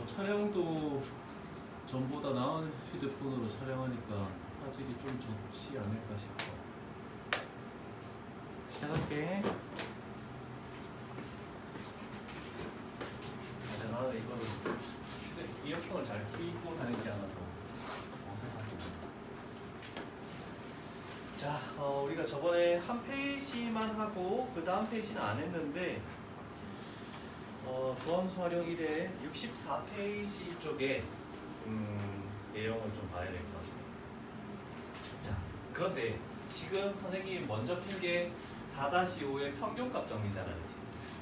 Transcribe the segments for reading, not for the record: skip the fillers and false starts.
촬영도 전보다 나은 휴대폰으로 촬영하니까 화질이 좀 좋지 않을까 싶어. 시작할게. 나는 이거를 이어폰을 잘 끼고 다니지 않아서 어색하고. 자, 우리가 저번에 한 페이지만 하고 그 다음 페이지는 안 했는데 도함수 활용 1의 64페이지 쪽에 내용을 좀 봐야 될 것 같아요. 자, 그런데 지금 선생님이 먼저 핀 게 4-5의 평균값 정리잖아요.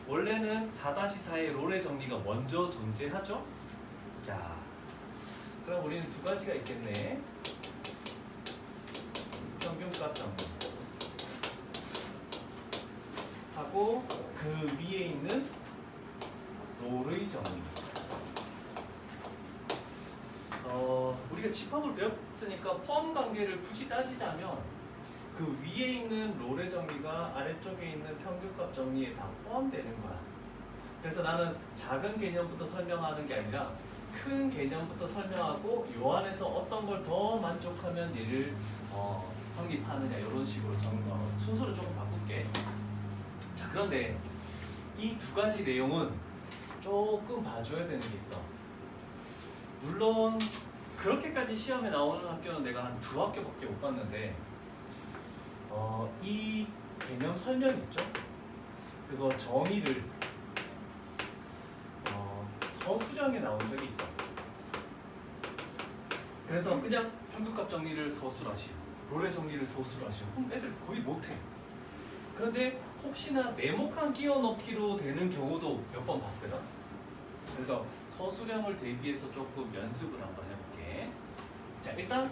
원래는 4-4의 롤의 정리가 먼저 존재하죠? 자, 그럼 우리는 두 가지가 있겠네. 평균값 정리 하고 그 위에 있는 롤의 정리. 우리가 집합을 배웠으니까 포함 관계를 굳이 따지자면 그 위에 있는 롤의 정리가 아래쪽에 있는 평균값 정리에 다 포함되는 거야. 그래서 나는 작은 개념부터 설명하는 게 아니라 큰 개념부터 설명하고 요 안에서 어떤 걸 더 만족하면 얘를 성립하느냐 이런 식으로 순서를 조금 바꿀게. 자, 그런데 이 두 가지 내용은 조금 봐줘야 되는 게 있어. 물론 그렇게까지 시험에 나오는 학교는 내가 한 2학교밖에 못 봤는데 이 개념 설명 있죠? 그거 정의를 서술형에 나온 적이 있어. 그래서 그냥 평균값 정리를 서술하시오, 롤의 정리를 서술하시오. 그럼 애들 거의 못해. 그런데 혹시나 네모칸 끼워넣기로 되는 경우도 몇 번 봤거든. 그래서 서술형을 대비해서 조금 연습을 한번 해볼게. 자, 일단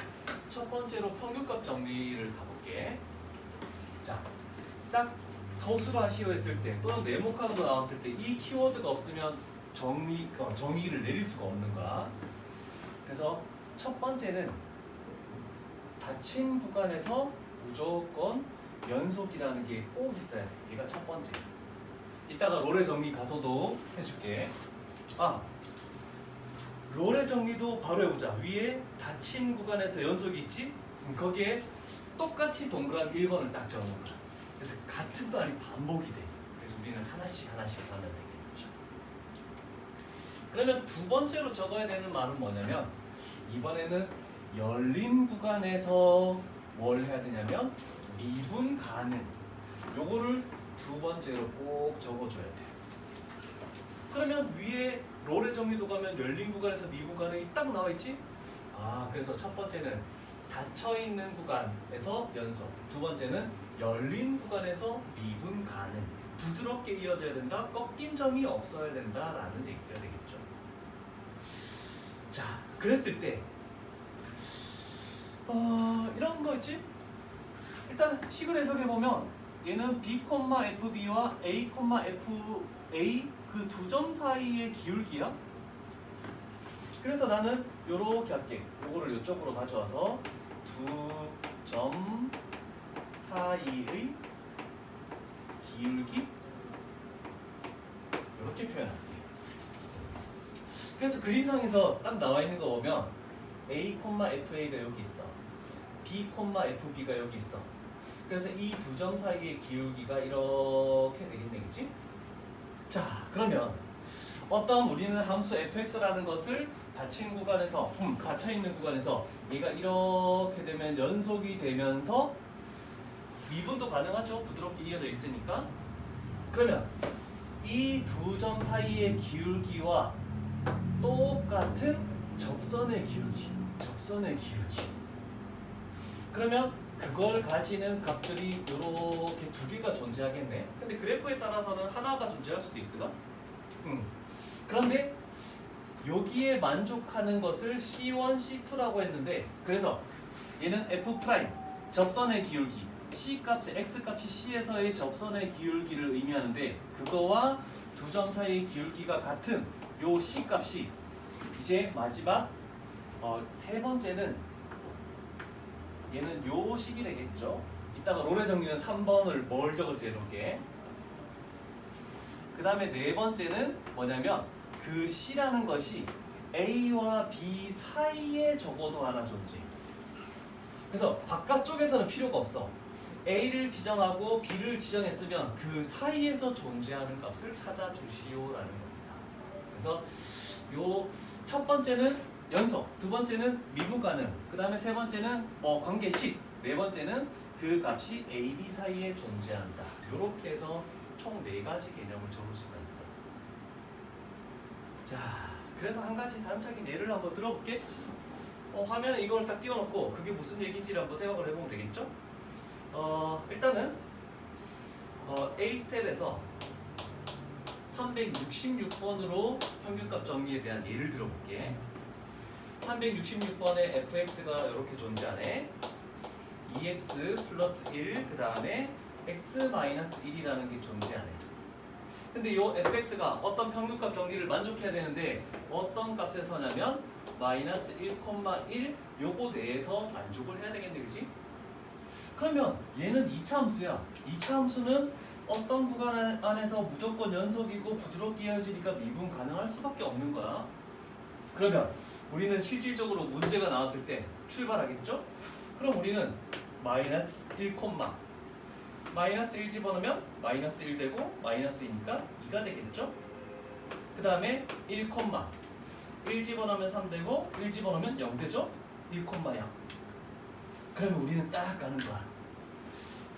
첫 번째로 평균값 정리를 가볼게. 자, 딱 서술하시오 했을 때 또는 네모칸으로 나왔을 때 이 키워드가 없으면 정의를 내릴 수가 없는 거야. 그래서 첫 번째는 닫힌 구간에서 무조건 연속이라는 게 꼭 있어야 돼. 얘가 첫 번째. 이따가 롤의 정리 가서도 해줄게. 롤의 정리도 바로 해보자. 위에 닫힌 구간에서 연속이 있지? 거기에 똑같이 동그란 1번을 딱 적는 거야. 그래서 같은 말이 반복이 돼. 그래서 우리는 하나씩 하면 되겠죠. 그러면 두 번째로 적어야 되는 말은 뭐냐면 이번에는 열린 구간에서 뭘 해야 되냐면 미분 가능. 요거를 두 번째로 꼭 적어줘야 돼. 그러면 위에 롤의 정리도 가면 열린 구간에서 미분 가능이 딱 나와있지? 그래서 첫 번째는 닫혀있는 구간에서 연속, 두 번째는 열린 구간에서 미분 가능. 부드럽게 이어져야 된다, 꺾인 점이 없어야 된다라는 얘기가 되겠죠. 자, 그랬을 때 이런 거 있지? 일단 식을 해석해보면 얘는 B, FB와 A, FA 그 두 점 사이의 기울기야. 그래서 나는 요렇게 할게. 요거를 이쪽으로 가져와서 두 점 사이의 기울기 이렇게 표현할게. 그래서 그림상에서 딱 나와 있는 거 보면 A, FA가 여기 있어. B, FB가 여기 있어. 그래서 이 두 점 사이의 기울기가 이렇게 되겠네, 그치? 자, 그러면 어떤 우리는 함수 fx라는 것을 닫힌 구간에서, 닫혀있는 구간에서 얘가 이렇게 되면 연속이 되면서 미분도 가능하죠. 부드럽게 이어져 있으니까. 그러면 이 두 점 사이의 기울기와 똑같은 접선의 기울기. 그러면 그걸 가지는 값들이 이렇게 두 개가 존재하겠네. 근데 그래프에 따라서는 하나가 존재할 수도 있거든. 그런데 여기에 만족하는 것을 C1, C2라고 했는데, 그래서 얘는 F' 접선의 기울기, C 값이 X 값이 C에서의 접선의 기울기를 의미하는데, 그거와 두 점 사이의 기울기가 같은 요 C 값이 이제 마지막 세 번째는 얘는 요 식이 되겠죠. 이따가 롤의 정리는 3번을 뭘 적을지 해놓을게. 그 다음에 네 번째는 뭐냐면 그 C라는 것이 A와 B 사이에 적어도 하나 존재. 그래서 바깥쪽에서는 필요가 없어. A를 지정하고 B를 지정했으면 그 사이에서 존재하는 값을 찾아주시오라는 겁니다. 그래서 요 첫 번째는 연속, 두 번째는 미분 가능, 그 다음에 세 번째는 관계식, 네 번째는 그 값이 A, B 사이에 존재한다. 이렇게 해서 총 4가지 개념을 적을 수가 있어. 자, 그래서 한 가지 단적인 예를 한번 들어볼게. 화면에 이걸 딱 띄워놓고 그게 무슨 얘기인지를 한번 생각을 해보면 되겠죠? 일단은 A 스텝에서 366번으로 평균값 정리에 대한 예를 들어볼게. 366번에 fx가 이렇게 존재하네. 2x 플러스 1, 그 다음에 x 마이너스 1이라는 게 존재하네. 근데 이 fx가 어떤 평균값 정리를 만족해야 되는데 어떤 값에 서냐면 마이너스 1,1 요거 내에서 만족을 해야 되겠네, 그치? 그러면 얘는 2차 함수야. 2차 함수는 어떤 구간 안에서 무조건 연속이고 부드럽게 이어지니까 미분 가능할 수밖에 없는 거야. 그러면 우리는 실질적으로 문제가 나왔을 때 출발하겠죠? 그럼 우리는 마이너스 1, 마이너스 1 집어넣으면 마이너스 1 되고 마이너스 2니까 2가 되겠죠? 그 다음에 1, 1 집어넣으면 3 되고 1 집어넣으면 0 되죠? 1, 0. 그러면 우리는 딱 가는 거야.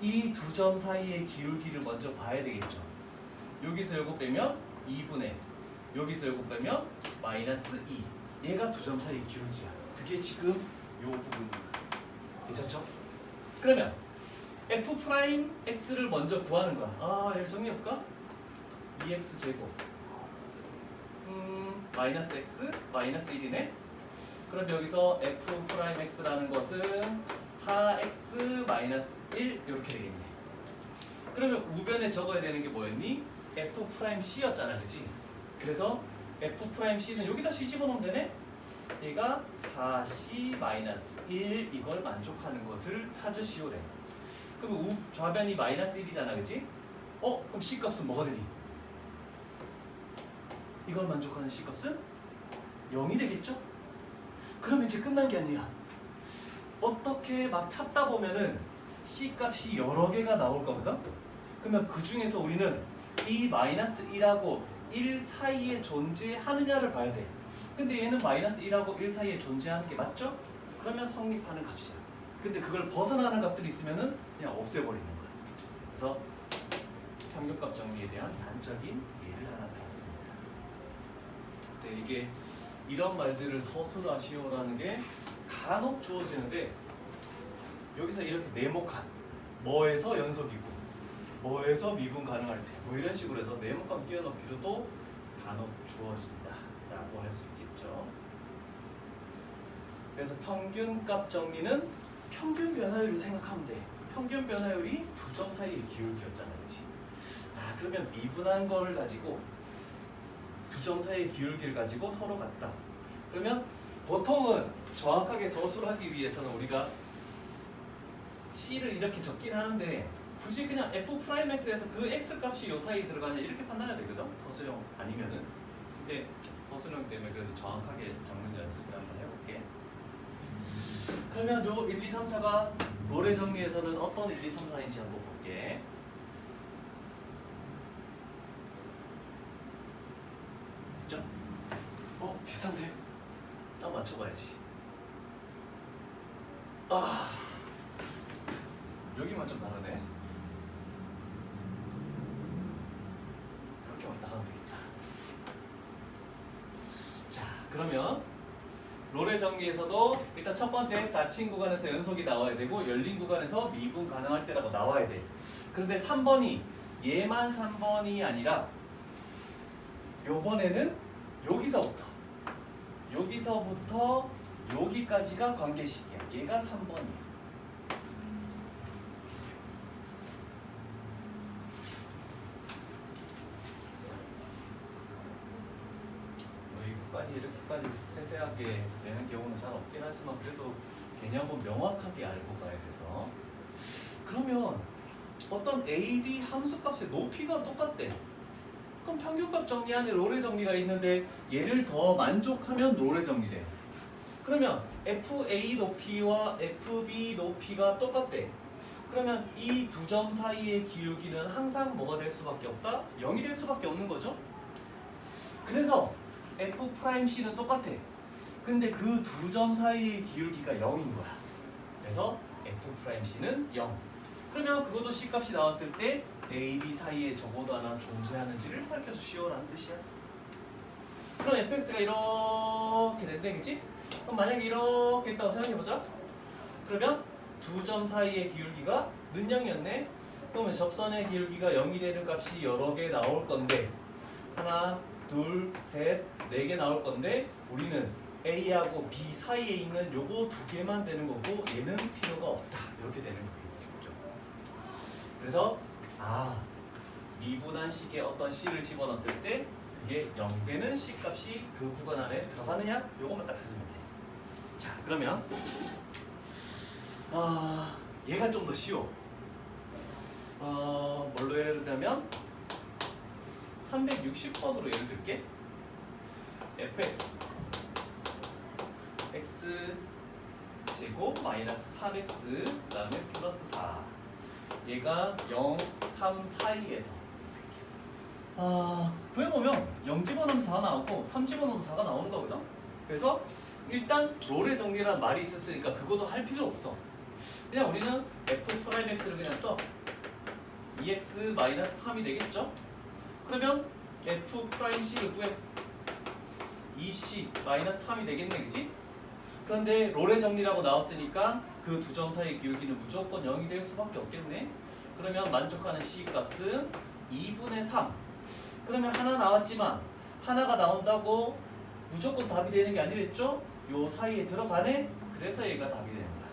이 두 점 사이의 기울기를 먼저 봐야 되겠죠. 여기서 요거 빼면 2분의, 여기서 요거 빼면 마이너스 2. 얘가 두 점 사이의 기울기야. 그게 지금 요 부분입니다. 괜찮죠? 그러면 f'x를 먼저 구하는 거야. 얘를 정리해볼까? 2x 제곱 마이너스 x 마이너스 1이네. 그럼 여기서 f'x라는 것은 4x 마이너스 1 이렇게 되겠네. 그러면 우변에 적어야 되는 게 뭐였니? f'c였잖아, 그치? 그래서 f'c는 여기다 c 집어넣으면 되네? 얘가 4c 마이너스 1 이걸 만족하는 것을 찾으시오래. 그럼 좌변이 마이너스 1이잖아, 그치? 그럼 c 값은 뭐가 되니? 이걸 만족하는 c 값은 0이 되겠죠? 그럼 이제 끝난 게 아니야. 어떻게 막 찾다 보면은 C 값이 여러 개가 나올 거거든? 그러면 그 중에서 우리는 이 마이너스 1하고 1 사이에 존재하느냐를 봐야 돼. 근데 얘는 마이너스 1하고 1 사이에 존재하는 게 맞죠? 그러면 성립하는 값이야. 근데 그걸 벗어나는 값들이 있으면은 그냥 없애버리는 거야. 그래서 평균값 정리에 대한 단적인 예를 하나 들었습니다. 네, 이게 이런 말들을 서술하시오라는 게 간혹 주어지는데 여기서 이렇게 네모칸 뭐에서 연속이고 뭐에서 미분 가능할 때 뭐 이런 식으로 해서 네모칸 끼워넣기로 또 간혹 주어진다 라고 할 수 있겠죠. 그래서 평균값 정리는 평균 변화율을 생각하면 돼. 평균 변화율이 두 점 사이의 기울기였잖아, 그렇지? 그러면 미분한 거를 가지고 두 점 사이의 기울기를 가지고 서로 같다. 그러면 보통은 정확하게 서술하기 위해서는 우리가 C를 이렇게 적긴 하는데 굳이 그냥 F'X에서 그 X 값이 요 사이에 들어가냐 이렇게 판단해야 되거든. 서술형 아니면은. 근데 서술형 때문에 그래도 정확하게 적는 연습을 한번 해볼게. 그러면 요 1, 2, 3, 4가 롤의 정리에서는 어떤 1, 2, 3, 4인지 한번 볼게. 자, 비슷한데? 딱 맞춰봐야지. 여기만 좀 다르네. 이렇게 왔다 가면 되겠다. 자, 그러면 롤의 정리에서도 일단 첫 번째 닫힌 구간에서 연속이 나와야 되고 열린 구간에서 미분 가능할 때라고 나와야 돼. 그런데 3번이 얘만 3번이 아니라 요번에는 여기서부터 여기까지가 관계식이야. 얘가 3번이야. 여기까지 이렇게까지 세세하게 되는 경우는 잘 없긴 하지만 그래도 개념은 명확하게 알고 가야 돼서. 그러면 어떤 A, B 함수값의 높이가 똑같대. 그럼 평균값 정리 안에 롤의 정리가 있는데 얘를 더 만족하면 롤의 정리돼. 그러면 FA 높이와 FB 높이가 똑같대. 그러면 이 두 점 사이의 기울기는 항상 뭐가 될 수밖에 없다? 0이 될 수밖에 없는 거죠. 그래서 F'C는 똑같아. 근데 그 두 점 사이의 기울기가 0인 거야. 그래서 F'C는 0. 그러면 그것도 C값이 나왔을 때 A, B 사이에 적어도 하나 존재하는지를 밝혀주시오라는 뜻이야. 그럼 fx가 이렇게 된다, 그치? 그럼 만약에 이렇게 있다고 생각해보자. 그러면 두 점 사이의 기울기가 는 0이었네. 그러면 접선의 기울기가 0이 되는 값이 여러 개 나올 건데 하나, 둘, 셋, 네 개 나올 건데 우리는 A하고 B 사이에 있는 요거 두 개만 되는 거고 얘는 필요가 없다. 이렇게 되는 거겠죠. 그래서 미분한식의 어떤 C를 집어넣었을 때 그게 0 되는 C 값이 그 구간 안에 들어가느냐? 요것만 딱 찾으면 돼. 자, 그러면 얘가 좀 더 쉬워. 뭘로 예를 들면 360번으로 예를 들게. fx x 제곱 마이너스 3x 그 다음에 플러스 4 얘가 0, 3 사이에서 구해보면 0 집어넣으면 4가 나오고 3 집어넣어도 4가 나오는 거거든. 그래서 일단 롤의 정리란 말이 있었으니까 그것도 할 필요 없어. 그냥 우리는 f'x를 그냥 써. 2x 마이너스 3이 되겠죠? 그러면 f'c를 구해. 2c 마이너스 3이 되겠네, 그지? 그런데 롤의 정리라고 나왔으니까 그 두 점 사이의 기울기는 무조건 0이 될 수밖에 없겠네. 그러면 만족하는 c 값은 2분의 3. 그러면 하나 나왔지만 하나가 나온다고 무조건 답이 되는 게 아니랬죠? 요 사이에 들어가네? 그래서 얘가 답이 되는 거야.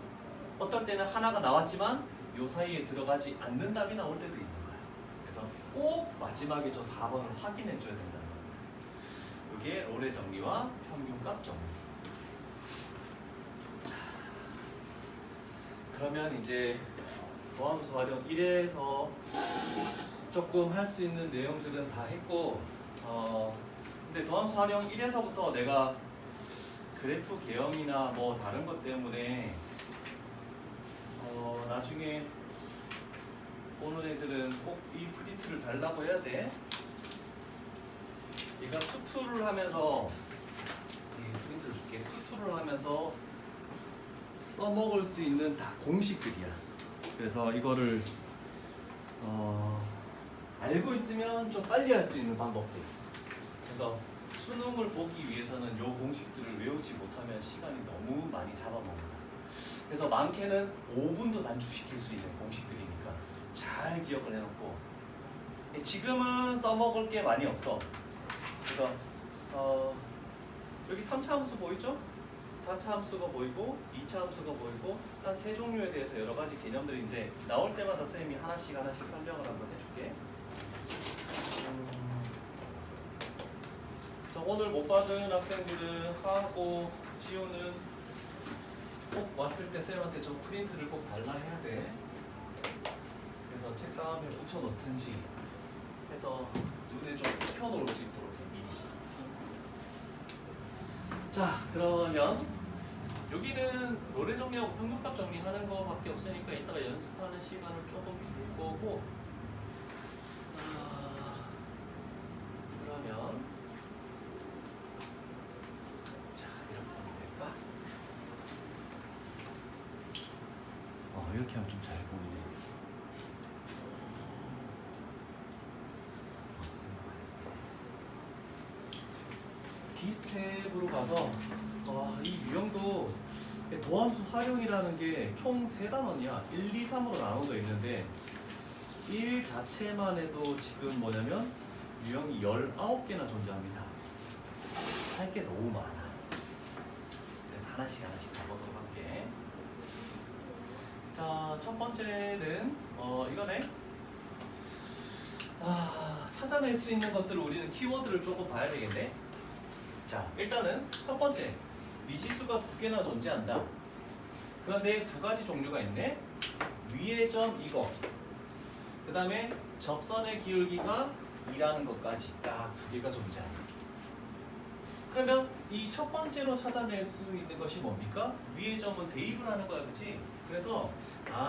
어떨 때는 하나가 나왔지만 요 사이에 들어가지 않는 답이 나올 때도 있는 거야. 그래서 꼭 마지막에 저 4번을 확인해 줘야 된다는 겁니다. 이게 롤의 정리와 평균값 정리. 그러면 이제 도함수 활용 1에서 조금 할 수 있는 내용들은 다 했고 근데 도함수 활용 1에서부터 내가 그래프 개념이나 뭐 다른 것 때문에 나중에 오는 애들은 꼭 이 프린트를 달라고 해야 돼. 얘가 수투를 하면서 이 프린트를 줄게. 수투를 하면서 써먹을 수 있는 다 공식들이야. 그래서 이거를 알고 있으면 좀 빨리 할 수 있는 방법들. 그래서 수능을 보기 위해서는 요 공식들을 외우지 못하면 시간이 너무 많이 잡아먹는다. 그래서 많게는 5분도 단축시킬 수 있는 공식들이니까 잘 기억을 해놓고 지금은 써먹을 게 많이 없어. 그래서 여기 3차 함수 보이죠? 4차 함수가 보이고 2차 함수가 보이고 한 세 종류에 대해서 여러 가지 개념들인데 나올 때마다 선생님이 하나씩 설명을 한번 해줄게. 오늘 못 받은 학생들은 하고 지호는 꼭 왔을 때 쌤한테 저 프린트를 꼭 달라 해야 돼. 그래서 책상에 붙여놓든지 해서 눈에 좀 펴놓을 수 있도록 미리. 자, 그러면 여기는 롤의 정리하고 평균값 정리하는 거밖에 없으니까 이따가 연습하는 시간을 조금 줄 거고 그러면 자, 이렇게 하면 될까? 이렇게 하면 좀 잘 보이네. B스텝으로 가서 이 유형도 도함수 활용이라는 게 총 3단원이야. 1, 2, 3으로 나눠져 있는데 1 자체만 해도 지금 뭐냐면 유형이 19개나 존재합니다. 할 게 너무 많아. 그래서 하나씩 가보도록 할게. 자, 첫 번째는 이거네. 찾아낼 수 있는 것들을 우리는 키워드를 조금 봐야 되겠네. 자, 일단은 첫 번째 미지수가 2개나 존재한다. 그런데 2가지 종류가 있네. 위의 점 이거. 그 다음에 접선의 기울기가 2라는 것까지 딱 두 개가 존재한다. 그러면 이 첫 번째로 찾아낼 수 있는 것이 뭡니까? 위의 점은 대입을 하는 거야, 그치? 그래서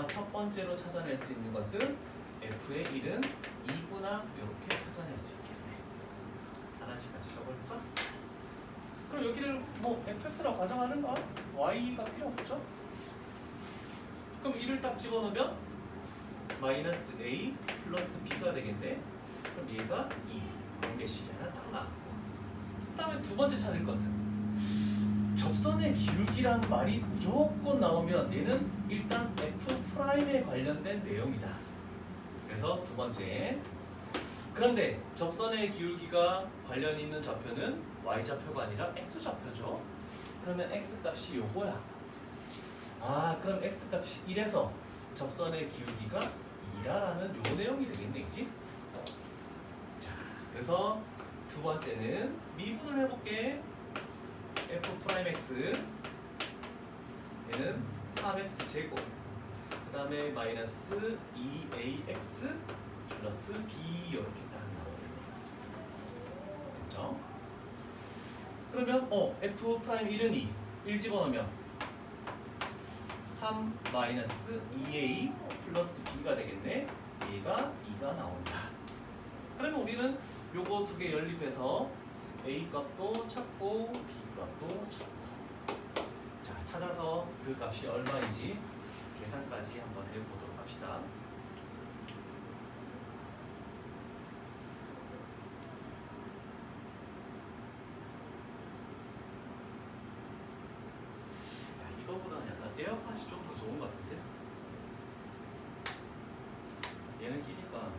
첫 번째로 찾아낼 수 있는 것은 f의 1은 2구나 이렇게 찾아낼 수 있겠네. 하나씩 같이 적어볼까? 그럼 여기를 뭐 fx라고 가정하는가? y가 필요 없죠? 그럼 1을 딱 집어넣으면 마이너스 a 플러스 b가 되겠네. 그럼 얘가 2 관계식이 하나 딱 나왔고, 그 다음에 두 번째 찾을 것은 접선의 기울기라는 말이 무조건 나오면 얘는 일단 f'에 관련된 내용이다. 그래서 두 번째. 그런데 접선의 기울기가 관련 있는 좌표는 y좌표가 아니라 x좌표죠. 그러면 x값이 요거야. 그럼 x값이 1에서 접선의 기울기가 2라는 요 내용이 되겠네, 그치? 자, 그래서 두 번째는 미분을 해볼게. f'x 얘는 3x 제곱, 그 다음에 마이너스 2ax 플러스 b 이렇게 딱 나오는 거죠. 됐죠? 그러면 f'1은 2, 1 집어넣으면 3 마이너스 2a 플러스 b가 되겠네. 얘가 2가 나온다. 그러면 우리는 요거 두 개 연립해서 a 값도 찾고 b 값도 찾고, 자, 찾아서 그 값이 얼마인지 계산까지 한번 해보도록 합시다. 이거보다는 약간 에어팟이 좀 더 좋은 것 같은데? 얘는 끼니까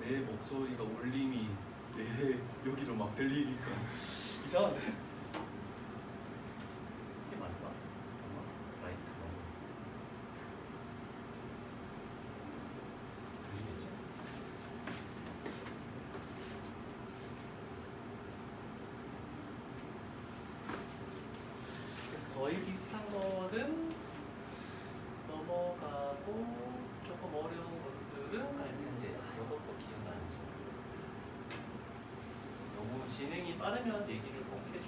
내 목소리가 울림이 내 여기로 막 들리니까 이상한데? 이게 맞나? 라이트 들리겠지? 그래서 거의 비슷한 거는 넘어가고 조금 어려운 것들은 갈 텐데 이것도 기억나지. 너무 진행이 빠르면 얘기를 꼭 해줘.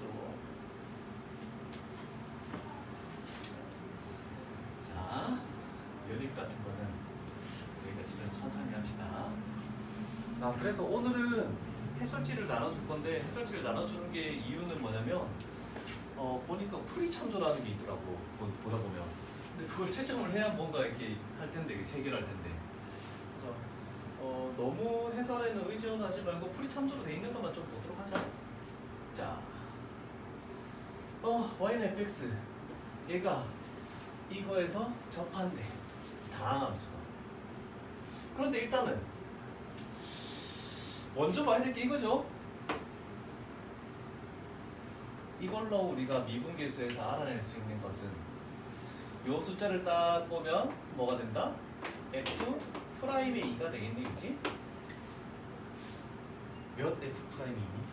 자, 연립 같은 거는 우리가 집에서 천천히 합시다. 그래서 오늘은 해설지를 나눠줄 건데, 해설지를 나눠주는 게 이유는 뭐냐면 보니까 풀이참조라는 게 있더라고, 보다 보면. 근데 그걸 채점을 해야 뭔가 이렇게 할 텐데, 해결할 텐데. 그래서 너무 해설에는 의존하지 말고 풀이참조로 돼 있는 것만 좀 보도록 하자. 자, y는 fx, 얘가 이거에서 접한대, 다항함수가. 그런데 일단은 먼저 봐야 될 게 이거죠. 이걸로 우리가 미분계수에서 알아낼 수 있는 것은 요 숫자를 딱 보면 뭐가 된다? f 프라임의 2가 되겠네, 그치? 몇 f 프라임이니?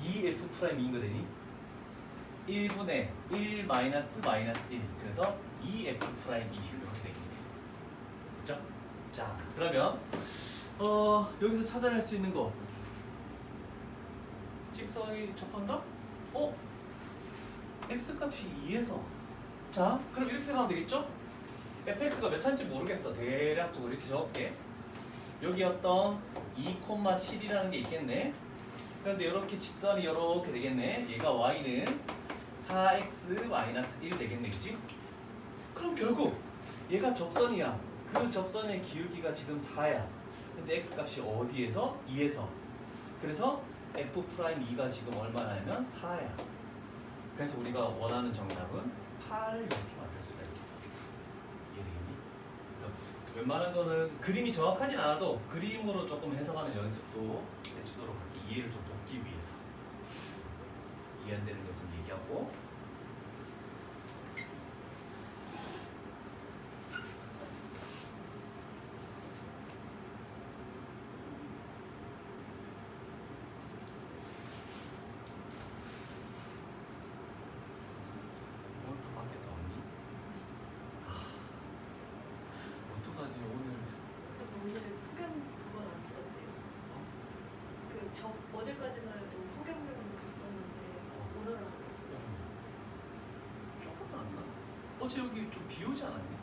2f 프라임 2인 거 되니? 1분의 1 마이너스 마이너스 1, 그래서 2f 프라임 2 이렇게 되겠네. 그쵸? 자, 그러면 여기서 찾아낼 수 있는 거, 직선이 접한다? x값이 2에서, 자, 그럼 이렇게 생각하면 되겠죠? fx가 몇 차인지 모르겠어. 대략적으로 이렇게 적을게. 여기 어떤 2,7이라는 게 있겠네. 그런데 이렇게 직선이 이렇게 되겠네. 얘가 y는 4x-1 되겠네, 그치? 그럼 결국 얘가 접선이야. 그 접선의 기울기가 지금 4야. 근데 x값이 어디에서? 2에서. 그래서 f'2가 지금 얼마냐면 4야. 그래서 우리가 원하는 정답은 8 이렇게 만들 수가 있게. 이해되겠니? 그래서 웬만한 거는 그림이 정확하진 않아도 그림으로 조금 해석하는 연습도 해주도록 할게. 이해를 좀 돕기 위해서. 이해 안 되는 것은 얘기하고. 오늘 폭염 그건 안 어제 여기 좀 비 오지 않았니?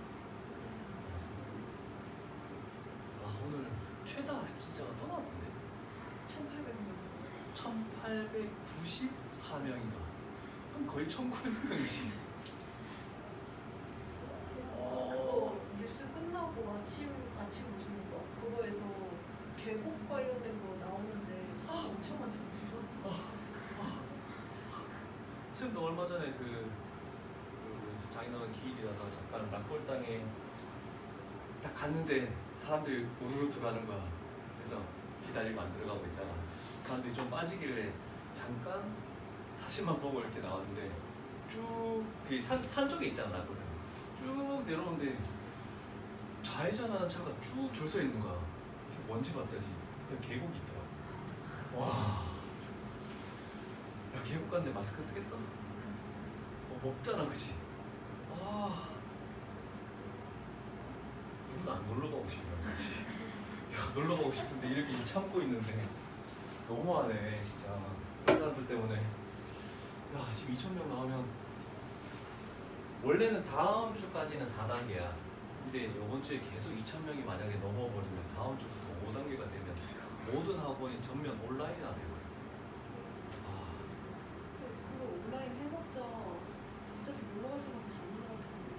아 오늘 최다 진짜가 또 나왔던데 1800명. 1894명인가 그럼 거의 1900명이지. 그거 뉴스 끝나고 아침 무슨 거 그거에서 계곡 관련된 거 나오는데 사람 엄청 많던데요. 지금도 얼마 전에 그 장인어른 기일이라서 잠깐 락골당에 딱 갔는데 사람들이 우르르 들어가는 거야. 그래서 기다리고 안 들어가고 있다가 사람들이 좀 빠지길래 잠깐 사진만 보고 이렇게 나왔는데 쭉 그 산 쪽에 있잖아 락골당. 쭉 내려오는데 좌회전하는 차가 쭉 줄 서 있는 거야. 뭔지 봤더니 그냥 계곡이 있더라고. 와. 야 계곡 갔는데 마스크 쓰겠어? 먹잖아 그치? 아 누군 안 놀러 가고 싶냐 그치? 야 놀러 가고 싶은데 이렇게 좀 참고 있는데 너무하네 진짜. 그런 사람들 때문에 야 지금 2,000명 나오면 원래는 다음 주까지는 4단계야. 근데 이번 주에 계속 2,000명이 만약에 넘어버리면 다음 주부터 5단계가 되면 모든 학원이 전면 온라인화 되고. 그거 온라인 해봤자 어차피 놀러 갈 사람 다 놀러 갈 텐데.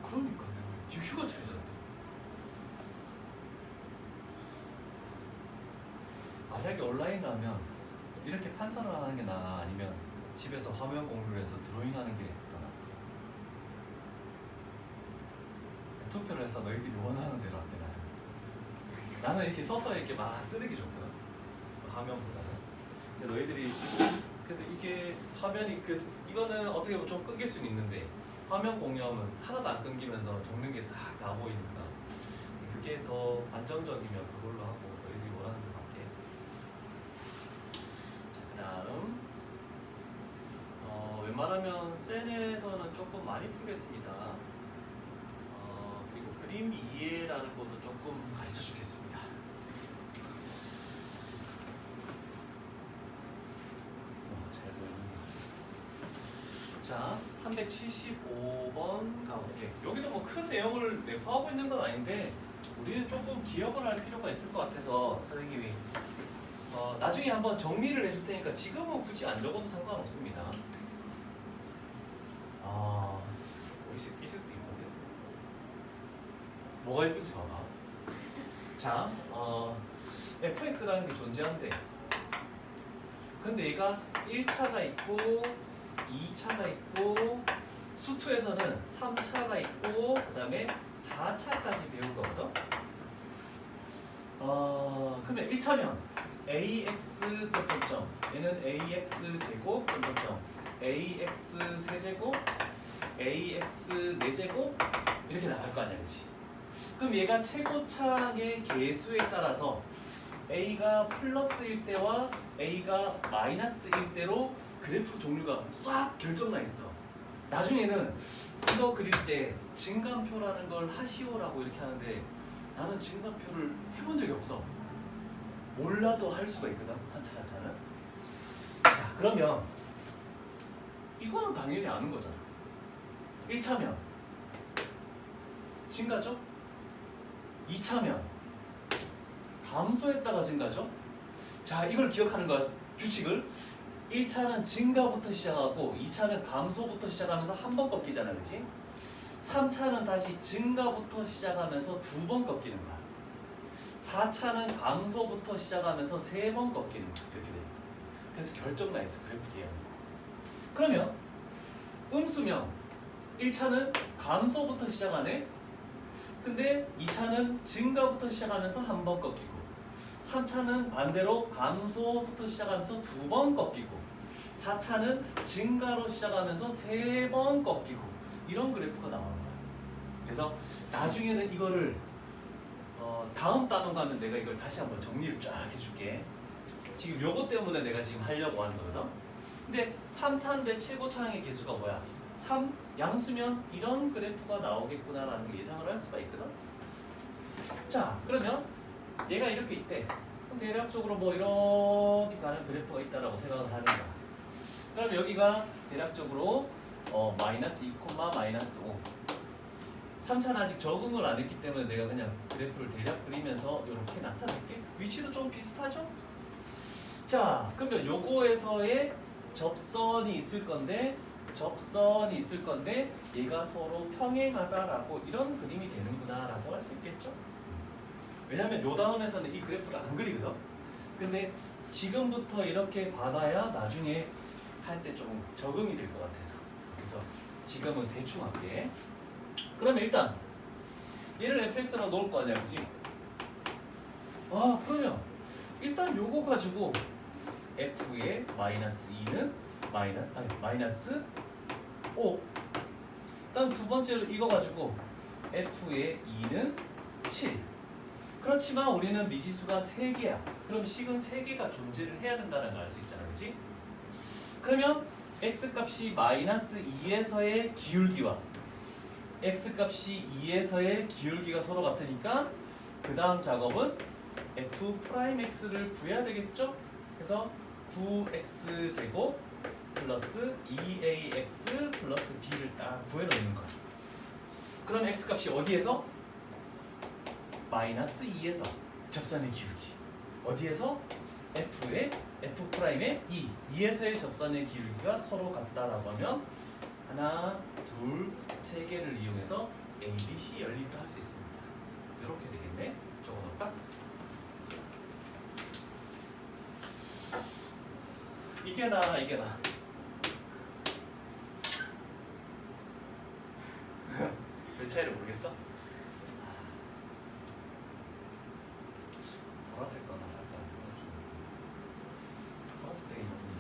그러니까요. 지금 휴가철이잖아. 만약에 온라인이라면 이렇게 판사를 하는 게 나아 아니면 집에서 화면 공유를 해서 드로잉하는 게 더 나아? 투표를 해서 너희들이 원하는 대로 할게 나는. 나는 이렇게 서서 이렇게 막 쓰는 게 좋거든. 화면보다는. 근데 너희들이 그래도 이게 화면이 이거는 어떻게 보면 좀 끊길 수는 있는데 화면 공유하면 하나도 안 끊기면서 적는 게 싹 다 보이니까 그게 더 안정적이면 그걸로 하고 너희들이 원하는 대로 할게. 자, 그다음 웬만하면 센에서는 조금 많이 풀겠습니다. 그리고 그림 이해라는 것도 조금 가르쳐 주겠습니다. 잘 보이는구나. 자, 375번 가볼게. 여기도 뭐 큰 내용을 내포하고 있는 건 아닌데 우리는 조금 기억을 할 필요가 있을 것 같아서 선생님이 나중에 한번 정리를 해줄 테니까 지금은 굳이 안 적어도 상관없습니다. 이색도 이쁜데 뭐가 예쁜지 봐봐. 자, fx라는 게 존재한대. 근데 얘가 1차가 있고 2차가 있고 수투에서는 3차가 있고 그 다음에 4차까지 배울 거거든. 그러면 1차면 ax 점점점 얘는 ax 제곱 점점점 ax 세제곱 ax 4제곱 이렇게 나갈 거 아니야, 그치? 그럼 얘가 최고차의 개수에 따라서 a가 플러스일 때와 a가 마이너스일 때로 그래프 종류가 싹 결정나 있어. 나중에는 이거 그릴 때 증감표라는 걸 하시오라고 이렇게 하는데 나는 증감표를 해본 적이 없어. 몰라도 할 수가 있거든, 3차, 4차는. 자, 그러면 이거는 당연히 아는 거잖아. 1차면 증가죠? 2차면 감소했다가 증가죠? 자, 이걸 기억하는 거야, 규칙을. 1차는 증가부터 시작하고 2차는 감소부터 시작하면서 한 번 꺾이잖아, 그렇지? 3차는 다시 증가부터 시작하면서 2번 꺾이는 거야. 4차는 감소부터 시작하면서 3번 꺾이는 거야. 이렇게 돼. 그래서 결정나 있어, 그래프 기억. 그러면 음수면 1차는 감소부터 시작하네. 근데 2차는 증가부터 시작하면서 한 번 꺾이고 3차는 반대로 감소부터 시작하면서 2번 꺾이고 4차는 증가로 시작하면서 3번 꺾이고 이런 그래프가 나오는 거야. 그래서 나중에는 이거를 다음 단원 가면 내가 이걸 다시 한번 정리를 쫙 해줄게. 지금 요거 때문에 내가 지금 하려고 하는 거거든. 근데 3차인데 최고차항의 개수가 뭐야? 3 양수면 이런 그래프가 나오겠구나라는 걸 예상을 할 수가 있거든. 자, 그러면 얘가 이렇게 있대. 그럼 대략적으로 뭐 이렇게 가는 그래프가 있다라고 생각을 하는 거야. 그럼 여기가 대략적으로 마이너스 2, 마이너스 5. 3차는 아직 적응을 안 했기 때문에 내가 그냥 그래프를 대략 그리면서 이렇게 나타낼게. 위치도 좀 비슷하죠? 자, 그러면 요거에서의 접선이 있을 건데 얘가 서로 평행하다라고 이런 그림이 되는구나라고 할 수 있겠죠? 왜냐면 요 단원에서는 이 그래프를 안 그리거든. 근데 지금부터 이렇게 받아야 나중에 할 때 좀 적응이 될 것 같아서. 그래서 지금은 대충 할게. 그러면 일단 얘를 fx라고 놓을 거 아니야, 그지? 그러면 일단 요거 가지고 f의 마이너스 2는 마이너스 5. 그다음 두 번째로 이거 가지고 f의 2는 7. 그렇지만 우리는 미지수가 3개야. 그럼 식은 3개가 존재를 해야 된다는 걸 알 수 있잖아, 그렇지? 그러면 x값이 마이너스 2에서의 기울기와 x값이 2에서의 기울기가 서로 같으니까 그 다음 작업은 f'x를 구해야 되겠죠? 그래서 9x제곱 플러스 2ax 플러스 b를 딱 구해놓는 거야. 그럼 x값이 어디에서? 마이너스 2에서 접선의 기울기. 어디에서? f의 f'의 2에서의 접선의 기울기가 서로 같다라고 하면 하나, 둘, 세 개를 이용해서 A, B, C 연립을 할 수 있습니다. 이렇게 되겠네. 적어놓을까? 이게 나, 이게 나. 별 차이를 모르겠어? 보라색 떠나 살까? 보라색 되게 예쁜데.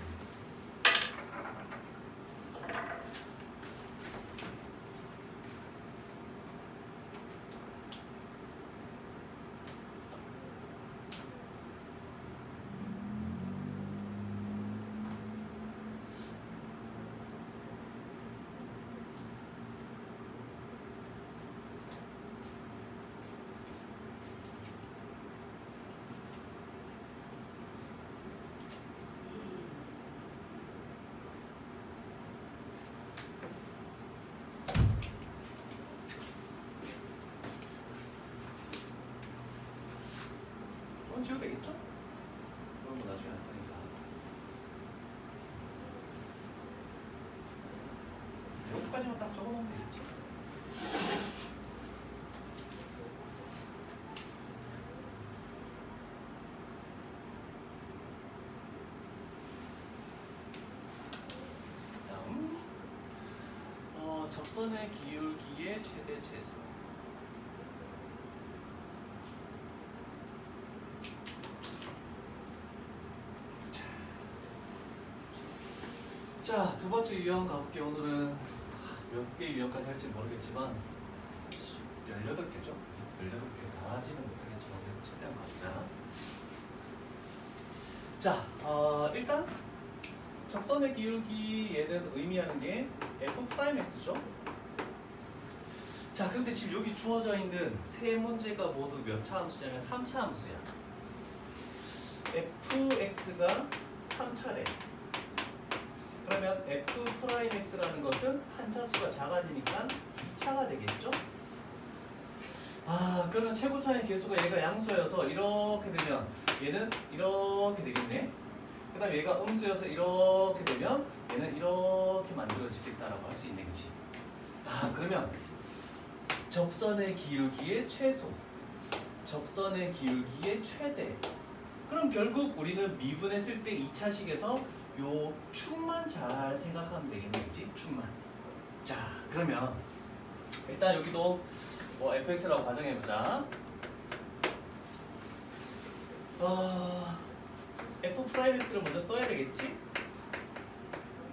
지워도 되겠죠? 그런 거 나중에 할 거니까. 여기까지만 딱 적어놓으면 되겠지? 다음 접선의 기울기의 최대 최소. 자, 두 번째 유형 가볼게요. 오늘은 몇 개 유형까지 할지 모르겠지만 18개죠? 18개 다 하지는 못하겠지만 그래도 최대한 가보자. 자, 일단 접선의 기울기 얘는 의미하는 게 f'x죠? 자, 그런데 지금 여기 주어져 있는 세 문제가 모두 몇 차 함수냐면 3차 함수야. fx가 3차래. 그러면 f'x라는 것은 한 차수가 작아지니까 2차가 되겠죠? 그러면 최고차의 개수가 얘가 양수여서 이렇게 되면 얘는 이렇게 되겠네. 그 다음에 얘가 음수여서 이렇게 되면 얘는 이렇게 만들어지겠다라고 할 수 있네, 그치? 그러면 접선의 기울기의 최소, 접선의 기울기의 최대. 그럼 결국 우리는 미분했을 때 2차식에서 요 축만 잘 생각하면 되겠네, 그치? 축만. 자, 그러면 일단 여기도 fx라고 가정해보자. f'x를 먼저 써야 되겠지?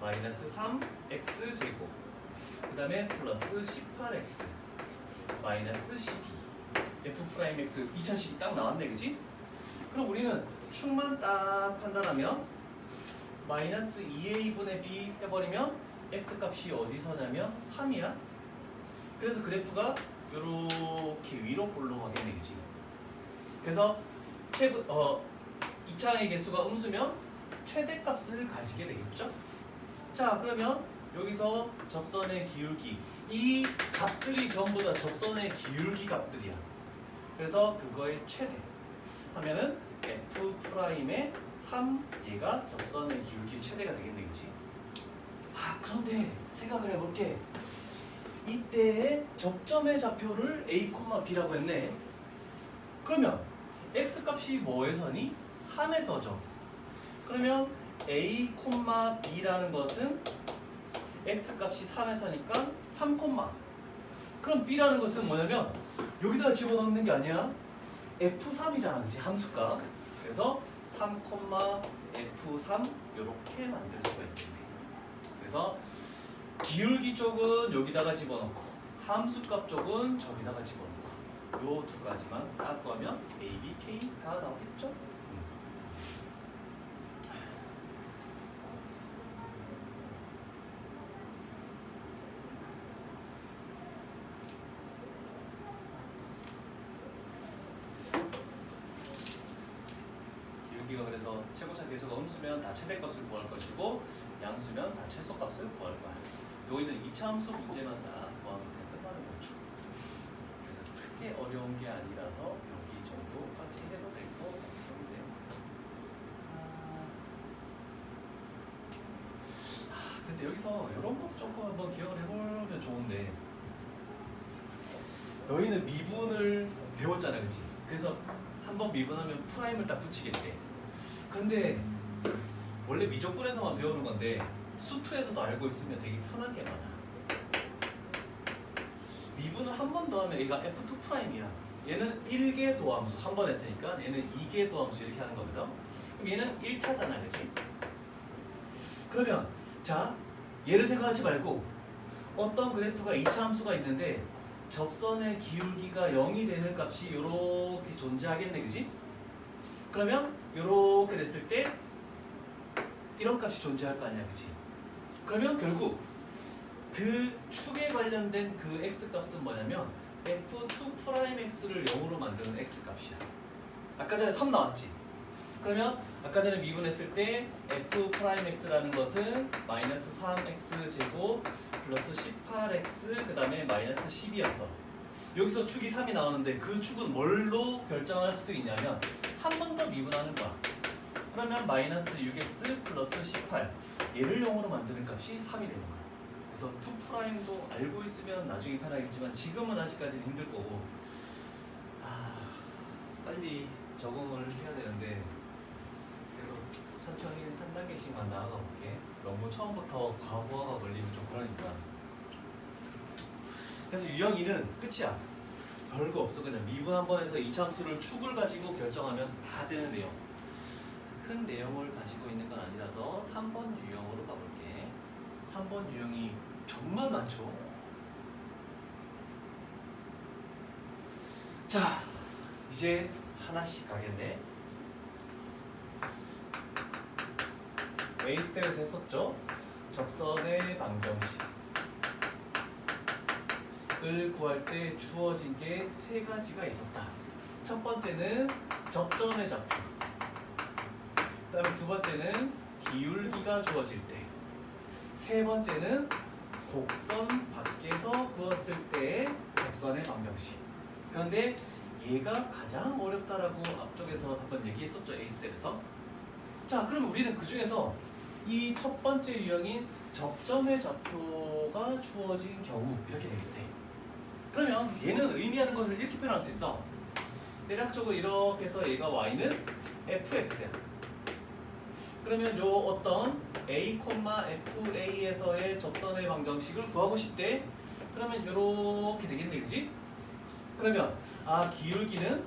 마이너스 3x 제곱 그 다음에 플러스 18x 마이너스 12 f'x 2차식이 딱 나왔네, 그치? 그럼 우리는 축만 딱 판단하면 마이너스 2a분의 b 해버리면 x값이 어디서냐면 3이야. 그래서 그래프가 이렇게 위로 올라가겠네, 그치? 그래서 2차의 개수가 음수면 최대값을 가지게 되겠죠? 자, 그러면 여기서 접선의 기울기 이 값들이 전부 다 접선의 기울기 값들이야. 그래서 그거의 최대 하면은 F'의 3 얘가 접선의 기울기 최대가 되겠네, 그치? 아, 그런데 생각을 해볼게. 이때의 접점의 좌표를 A, B라고 했네. 그러면 X 값이 뭐에서니? 3에서죠. 그러면 A, B라는 것은 X 값이 3에서니까 3, 그럼 B라는 것은 뭐냐면 여기다가 집어넣는 게 아니야. F3이잖아, 그치? 함수값. 그래서 3, F3 이렇게 만들 수가 있겠네. 그래서 기울기 쪽은 여기다가 집어넣고 함수값 쪽은 저기다가 집어넣고 요 두 가지만 딱 구하면 A, B, K 다 나오겠죠? 기울기가 그래서 최고차 계수가 음수면 다 최대값을 구할 것이고 양수면 다 최소값을 구할 거야. 여기는 2차 함수 문제만 다 구하면 그냥 끝나는 거죠. 그래서 크게 어려운 게 아니라서 여기 정도까지 해도 되고 그런데 근데 여기서 이런 것 조금 한번 기억을 해보면 좋은데 너희는 미분을 배웠잖아, 그치? 그래서 한번 미분하면 프라임을 딱 붙이겠대. 근데 원래 미적분에서만 배우는 건데 수투에서도 알고 있으면 되게 편한 게 많아. 미분을 한 번 더 하면 얘가 F2 프라임이야. 얘는 1개 도함수 한 번 했으니까 얘는 2개 도함수 이렇게 하는 거거든. 그럼 얘는 1차잖아, 그치? 그러면 자, 얘를 생각하지 말고 어떤 그래프가 2차 함수가 있는데 접선의 기울기가 0이 되는 값이 이렇게 존재하겠네, 그지? 그러면 이렇게 됐을 때 이런 값이 존재할 거 아니야, 그치? 그러면 결국 그 축에 관련된 그 x값은 뭐냐면 F2'x를 0으로 만드는 x값이야. 아까 전에 3 나왔지? 그러면 아까 전에 미분했을 때 F'x라는 것은 마이너스 3x 제곱 플러스 18x 그 다음에 마이너스 10이었어. 여기서 축이 3이 나오는데 그 축은 뭘로 결정할 수도 있냐면 한 번 더 미분하는 거야. 그러면 마이너스 6x 플러스 18 얘를 0으로 만드는 값이 3이 되는 거야. 그래서 2'도 알고 있으면 나중에 편하겠지만 지금은 아직까지는 힘들 거고 빨리 적응을 해야 되는데 그래도 천천히 한 단계씩만 나아가 볼게. 너무 처음부터 과부하가 걸리면 좀 그러니까. 그래서 유형 2는 끝이야. 별거 없어. 그냥 미분 한 번 해서 이차함수를 축을 가지고 결정하면 다 되는 내용. 큰 내용을 가지고 있는 건 아니라서 3번 유형으로 가볼게. 3번 유형이 정말 많죠. 자, 이제 하나씩 가겠네. A 스텝에서 했었죠. 접선의 방정식을 구할 때 주어진 게 세 가지가 있었다. 첫 번째는 접점의 좌표. 그 다음에 두 번째는 기울기가 주어질 때. 세 번째는 곡선 밖에서 그었을 때의 접선의 방정식. 그런데 얘가 가장 어렵다라고 앞쪽에서 한번 얘기했었죠, A 스텝에서. 자, 그럼 우리는 그 중에서 이 첫 번째 유형인 접점의 좌표가 주어진 경우 이렇게 되겠대. 그러면 얘는 의미하는 것을 이렇게 표현할 수 있어. 대략적으로 이렇게 해서 얘가 y는 fx야. 그러면 요 어떤 a, fa에서의 접선의 방정식을 구하고 싶대. 그러면 이렇게 되겠네, 그지? 그러면 기울기는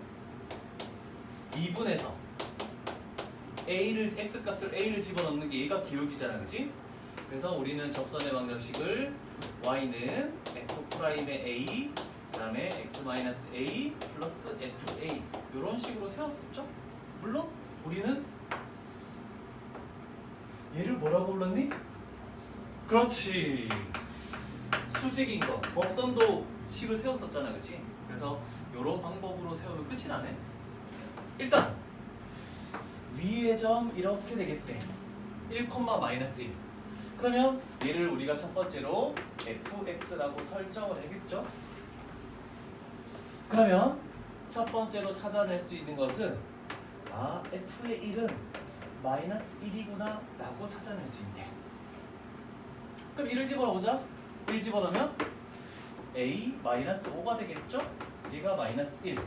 2분에서 x값을 a를 집어넣는 게 얘가 기울기잖아, 그지? 그래서 우리는 접선의 방정식을 y는 f'의 a 그 다음에 x-a 플러스 fa 이런 식으로 세웠었죠? 물론 우리는 얘를 뭐라고 불렀니? 그렇지, 수직인 거 법선도 식을 세웠었잖아, 그치? 그래서 이런 방법으로 세우면 끝이 나네. 일단 위의 점 이렇게 되겠대. 1, -1 그러면 얘를 우리가 첫 번째로 fx라고 설정을 해야겠죠? 그러면 첫 번째로 찾아낼 수 있는 것은 f의 1은 마이너스 1이구나 라고 찾아낼 수 있네. 그럼 1을 집어넣어보자. 1 집어넣으면 a 마이너스 5가 되겠죠? 얘가 마이너스 1.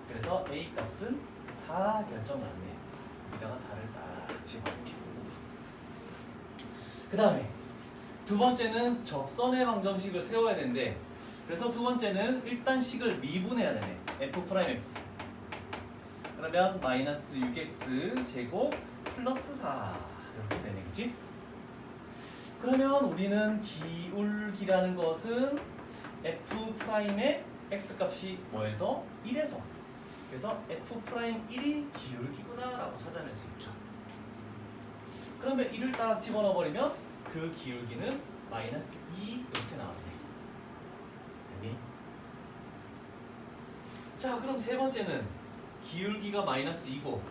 그래서 a 값은 4 결정났네. 여기다가 4를 딱 집어넣게. 그 다음에 두 번째는 접선의 방정식을 세워야 되는데, 그래서 두 번째는 일단 식을 미분해야 되네. f'(x) 그러면 마이너스 6x 제곱 플러스 4 이렇게 되네, 그치? 그러면 우리는 기울기라는 것은 f'의 x값이 뭐에서? 1에서. 그래서 f'1이 기울기구나 라고 찾아낼 수 있죠. 그러면 1을 딱 집어넣어 버리면 그 기울기는 마이너스 2 이렇게 나왔네. 됐니? 자, 그럼 세 번째는 기울기가 마이너스 2고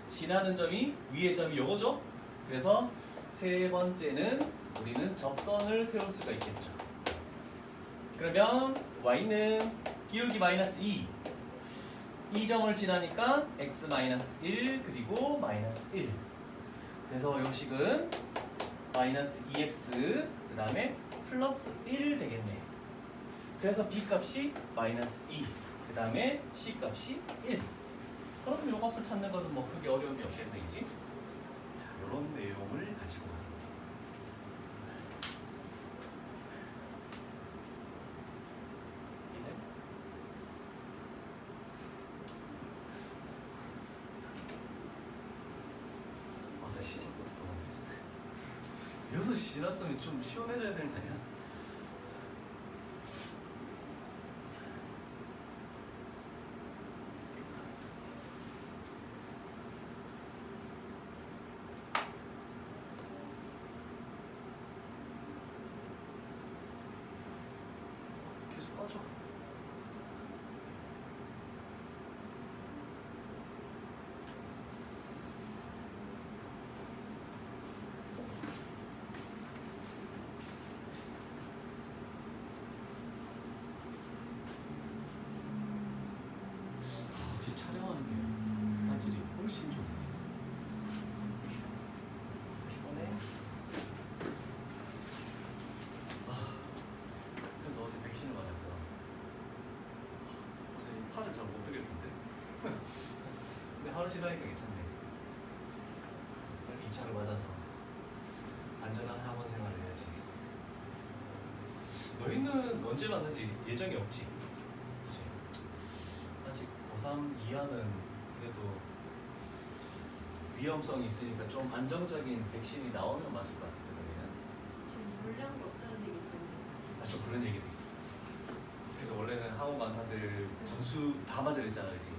지나는 점이 위의 점이 요거죠? 그래서 세 번째는 우리는 접선을 세울 수가 있겠죠. 그러면 y는 기울기 마이너스 2, 이 점을 지나니까 x 마이너스 1 그리고 마이너스 1. 그래서 이 식은 마이너스 2x 그 다음에 플러스 1 되겠네. 그래서 b 값이 마이너스 2 그 다음에 c 값이 1. 그럼 이 값을 찾는 것은 뭐 크게 어려움이 없겠네, 그지? 자, 이런 내용을 가지고 가는 거예요. 이네? 나 시작부터 더운데 6시 지났으면 좀 시원해져야 되는 거 아니야? 계속 빠져. 역시 촬영하는 게 화질이 훨씬 좋네. 피곤해. 근데 어제 백신을 맞았잖아. 어제 팔을 잘 못 들겠던데. 근데 하루 지나니까 괜찮네. 2차를 맞아서 안전한 학원 생활을 해야지. 너희는 언제 맞는지 예정이 없지? 그치? 아직 고3 이하는 그래도 위험성이 있으니까 좀 안정적인 백신이 나오면 맞을 것 같은데 너희는? 지금 물량이 없다는 얘기 때문에. 나 좀 그런 얘기도 있어. 그래서 원래는 학원 강사들 전수 다 맞으랬잖아, 그지?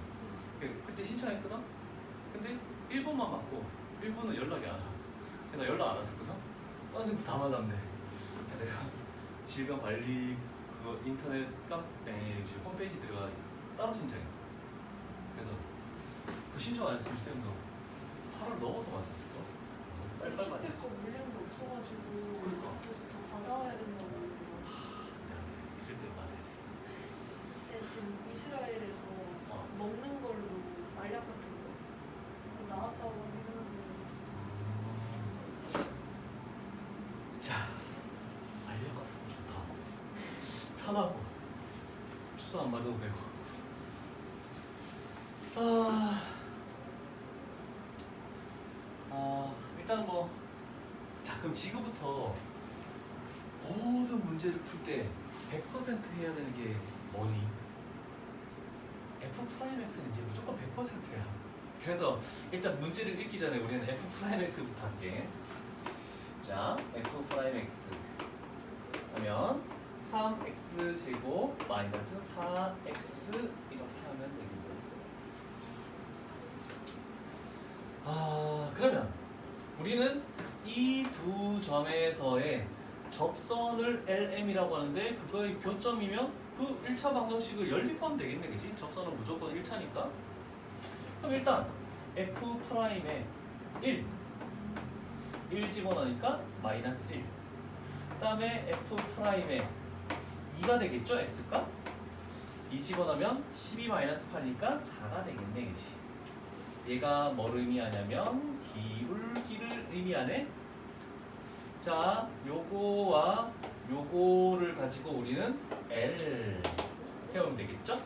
그때 신청했거든? 근데 1번만 맞고 1번은 연락이 안 와. 나 연락 안 왔었거든? 나중에 다 맞았네. 내가 질병관리 그거 인터넷 홈페이지 들어가 따로 신청했어. 그래서 그 신청 안 했으면 쌤도 8월 넘어서 맞았을 거. 빨리빨리 맞았어. 그때 거 물량도 없어가지고 그러니까. 그래서 더 받아와야 된다고. 있을 때 맞아야 돼. 근데 지금 이스라엘에서 먹는 걸로 알약 같은 거 나왔다고 하긴 하는데. 자, 알약 같은 거 좋다. 편하고 주사 안 맞아도 되고. 일단 뭐 자, 그럼 지금부터 모든 문제를 풀 때 100% 해야 되는 게 뭐니? F'X는 이제 무조건 100%야. 그래서 일단 문제를 읽기 전에 우리는 F'X부터 할게. 자, F'X 하면 3x 제곱 마이너스 4x 이렇게 하면 되겠고. 그러면 우리는 이 두 점에서의 접선을 LM이라고 하는데 그거의 교점이면 그 1차 방정식을 연립하면 되겠네, 그치? 접선은 무조건 1차니까. 그럼 일단 F'의 1 1 집어넣으니까 마이너스 1. 그 다음에 f 프라임에 2가 되겠죠? x가? 2 집어넣으면 12 마이너스 8이니까 4가 되겠네. 그치? 얘가 뭘 의미하냐면 기울기를 의미하네. 자, 요거와 요거를 가지고 우리는 L 세우면 되겠죠?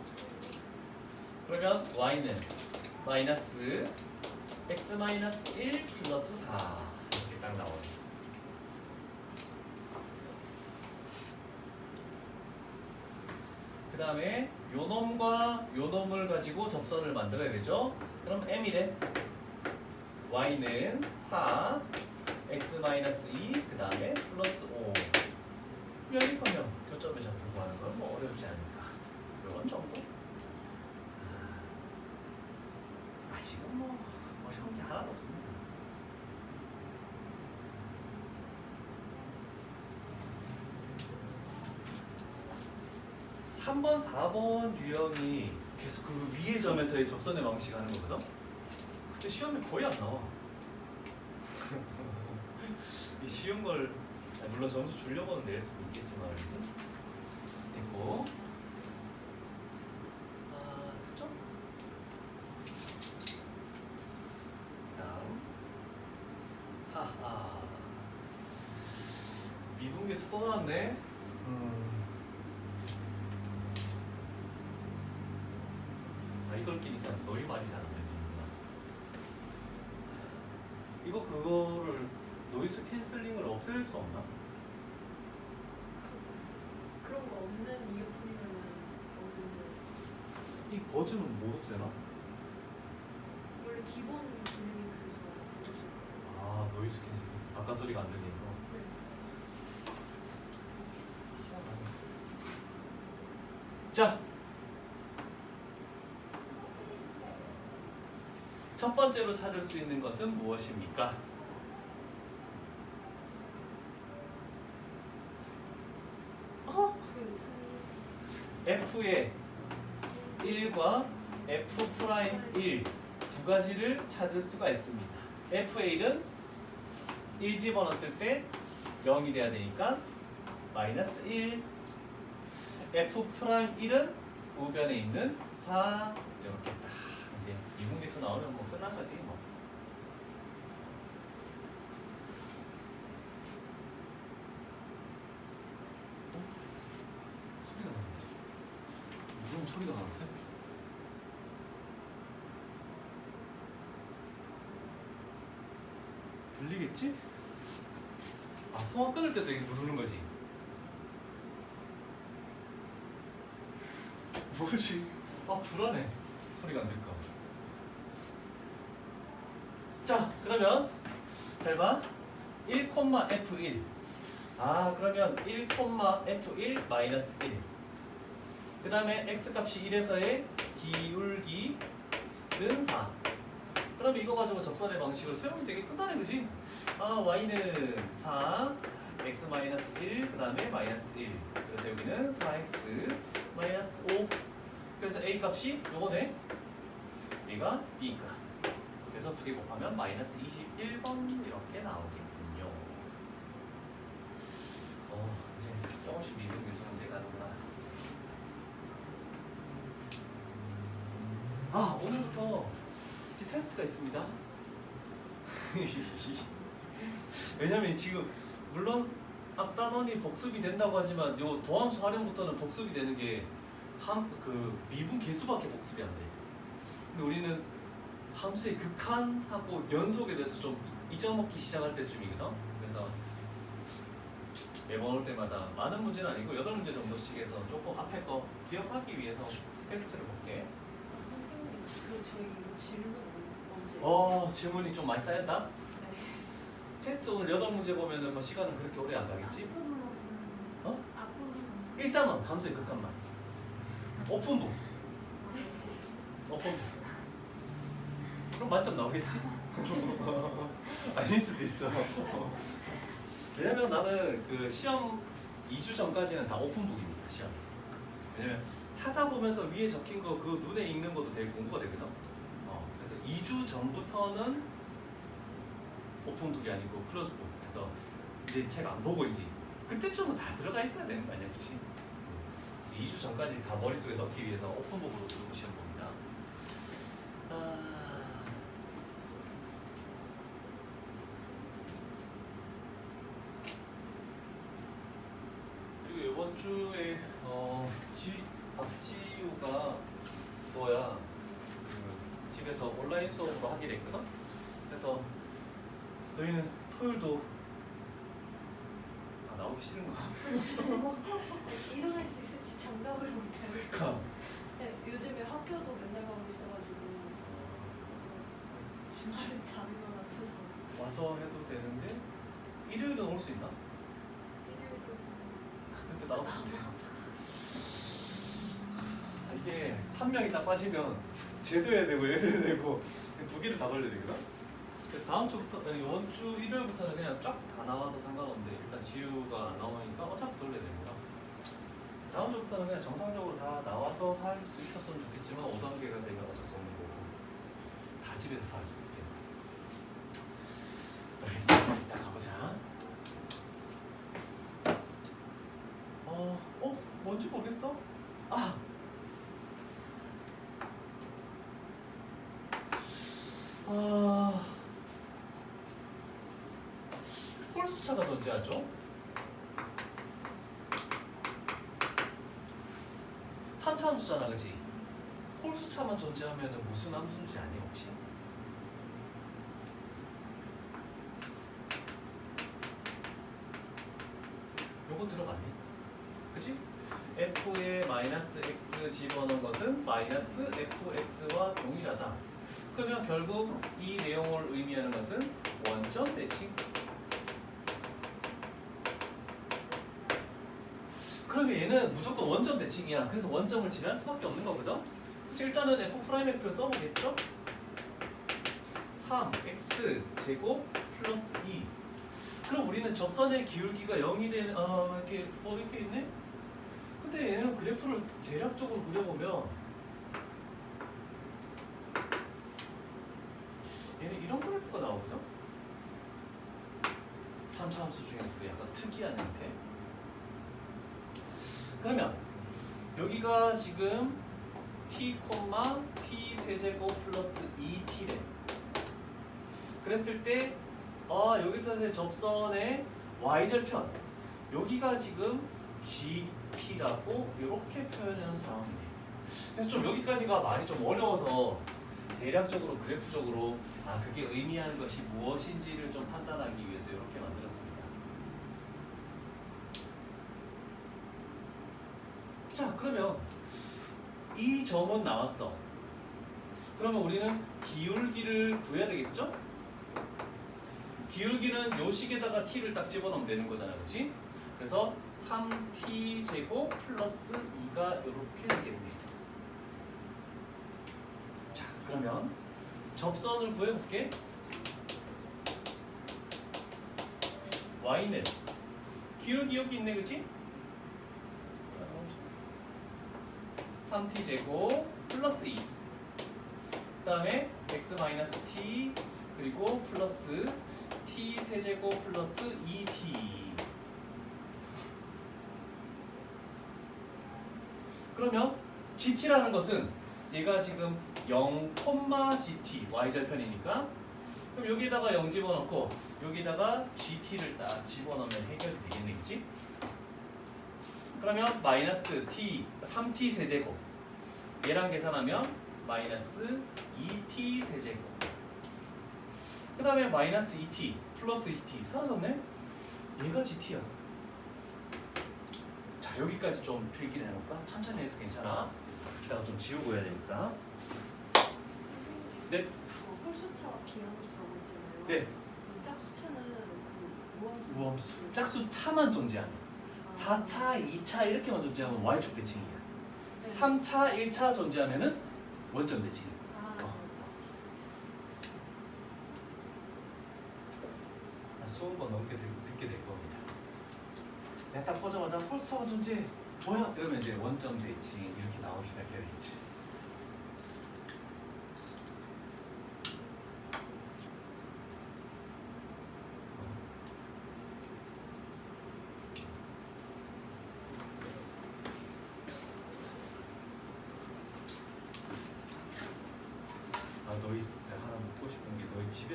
그러면 y는 마이너스 x 마이너스 1 플러스 4 이렇게 딱 나오네. 그 다음에 요 놈과 요 놈을 가지고 접선을 만들어야 되죠? 그럼 m이래. y는 4 x 마이너스 2 그 다음에 플러스 5. 연립하면 교점의 좌표 구하는 건 뭐 어렵지 않으니까 이런 정도. 아직은 뭐 어려운 게 하나도 없습니다. 삼 번 4번 유형이 계속 그 위의 점에서의 접선의 방식 하는 거거든? 근데 시험에 거의 안 나와. 이 쉬운 걸 물론 점수 주려고는 낼 수도 있겠지만 말이지. 됐고. 됐죠? 다음. 하하. 미분계수 또 나왔네. 이걸 끼니까 너희 말이 잘 안 들리는구나. 이거 그거를 노이즈 캔슬링을 없앨 수 없나? 그런 거 없는 이어폰이면 없는데 이 버즈는 못 없애나? 원래 기본 기능이 그래서 없어질 거예요. 아, 노이즈 캔슬링. 바깥 소리가 안 들리는 거. 네. 자, 첫 번째로 찾을 수 있는 것은 무엇입니까? f의 1과 f 프라임 1 두 가지를 찾을 수가 있습니다. f의 1은 1 집어넣었을 때 0이 돼야 되니까 마이너스 1. f 프라임 1은 우변에 있는 4 이렇게 딱 이제 미분계수 나오면 뭐 끝난 거지 뭐. 소리가 나는데. 무슨 소리가 나는데? 들리겠지? 아, 통화 끊을 때도 이게 누르는 거지. 뭐지? 아, 불안해. 소리가 안 들까. 자, 그러면 잘 봐. 1,f1. 아, 그러면 1,f1 마이너스 1. 그 다음에 x값이 1에서의 기울기는 4. 그럼 이거 가지고 접선의 방식을 세우면 되게 끝나네, 그지? 아, y는 4, x 마이너스 1, 그 다음에 마이너스 1. 그래서 여기는 4x 마이너스 5. 그래서 a 값이 요거네. 얘가 b 값. 그래서 두 개 곱하면 마이너스 21번 이렇게 나오겠군요. 이제 조금씩 미분계수는 돼가는구나. 아, 오늘부터 이제 테스트가 있습니다. 왜냐면 지금 물론 앞단원이 복습이 된다고 하지만 요 도함수 활용부터는 복습이 되는 게 그 미분 개수밖에 복습이 안 돼. 근데 우리는 함수의 극한하고 연속에 대해서 좀 잊어먹기 시작할 때쯤이거든. 그래서 매번 올 때마다 많은 문제는 아니고 8문제 정도씩 해서 조금 앞에 거 기억하기 위해서 테스트를 볼게. 선생님, 저희 이거 질문 언제? 질문이 좀 많이 쌓였다? 네. 테스트 오늘 8문제 보면은 뭐 시간은 그렇게 오래 안 가겠지? 어? 앞부분 일단은 함수의 극한만. 오픈부. 그럼 만점 나오겠지? 아닐 수도 있어. 왜냐면 나는 그 시험 2주 전까지는 다 오픈북입니다. 시험. 왜냐면 찾아보면서 위에 적힌 거 그 눈에 읽는 것도 되게 공부가 되거든. 그래서 2주 전부터는 오픈북이 아니고 클로즈북. 그래서 이제 책 안 보고 이제 그때쯤은 다 들어가 있어야 되는 거 아니야, 그렇지? 2주 전까지 다 머릿속에 넣기 위해서 오픈북으로 들고 시험 봅니다. 그리고 이번 주에 박지우가 뭐야 집에서 온라인 수업으로 하기로 했거든. 그래서 너희는 토요일도 나오기 싫은 거야. 일어날 수 있을지 장담을 못해. 그러니까 네, 요즘에 학교도 맨날 가고 있어가지고 그래서 주말에 잠이 많아져서 와서 해도 되는데 일요일은 올 수 있나? 일요일도 그때 나오면 안 돼. 이게 한 명이 딱 빠지면 쟤도 해야 되고 얘도 해야 되고 두 개를 다 돌려야 되거든. 그래서 다음 주부터 아니 이번 주 일요일부터는 그냥 쫙 다 나와도 상관없는데 일단 지우가 안 나오니까 어차피 돌려야 됩니다. 다음 주부터는 그냥 정상적으로 다 나와서 할 수 있었으면 좋겠지만 5단계가 되면 어쩔 수 없는 거고 다 집에서 할 수도 있겠다. 그래, 이따 가보자. 뭔지 모르겠어? 홀수차가 존재하죠? 3차 함수잖아, 그치? 홀수차만 존재하면 무슨 함수인지 아니 혹시? 요거 들어봤니? 그치? f에 마이너스 x 집어넣은 것은 마이너스 fx와 동일하다. 그러면 결국 이 내용을 의미하는 것은 원점 대칭. 그러면 얘는 무조건 원점 대칭이야. 그래서 원점을 지날 수밖에 없는 거거든. 그래서 일단은 f'x를 써보겠죠? 3x 제곱 플러스 2. 그럼 우리는 접선의 기울기가 0이 되는 이렇게 있네? 근데 얘는 그래프를 대략적으로 그려보면 얘는 이런 그래프가 나오거든? 3차 함수 중에서도 약간 특이한 형태. 그러면 여기가 지금 t, t 세제곱 플러스 2t래. 그랬을 때 여기서 이제 접선의 y절편 여기가 지금 gt라고 이렇게 표현하는 상황이에요. 그래서 좀 여기까지가 말이 좀 어려워서 대략적으로 그래프적으로 그게 의미하는 것이 무엇인지를 좀 판단하기 위해서 이렇게 만들었습니다. 자, 그러면 이 점은 나왔어. 그러면 우리는 기울기를 구해야 되겠죠? 기울기는 요 식에다가 t를 딱 집어넣으면 되는 거잖아, 그렇지? 그래서 3t 제곱 플러스 2가 이렇게 되겠네. 자, 그러면 접선을 구해볼게. y는 기울기 여기 있네, 그렇지? 3t 제곱 플러스 2. 그다음에 x 마이너스 t 그리고 플러스 t 세제곱 플러스 2t. 그러면 gt라는 것은 얘가 지금 0, gt y절편이니까 그럼 여기다가 0 집어넣고 여기다가 gt를 딱 집어넣으면 해결이 되겠네, 그치? 그러면 마이너스 t 3t 세제곱 얘랑 계산하면 마이너스 2t 세제곱 그 다음에 마이너스 2t 플러스 2t 사라졌네? 얘가 gt야. 자, 여기까지 좀 필기를 해놓을까? 천천히 해도 괜찮아. 이따가 좀 지우고 해야 되니까. 네. 홀수차와 기하수라고 했잖아요. 네. 짝수차는 그 무함수. 무함수. 짝수차만 존재하는 4차, 2차 이렇게만 존재하면 y축 대칭이야. 네. 3차, 1차 존재하면은 원점 대칭. 한 20번 넘게 듣게 될 겁니다. 내가 딱 보자마자 홀수차만 존재해. 뭐야? 이러면 이제 원점 대칭 이렇게 나오기 시작해야겠지.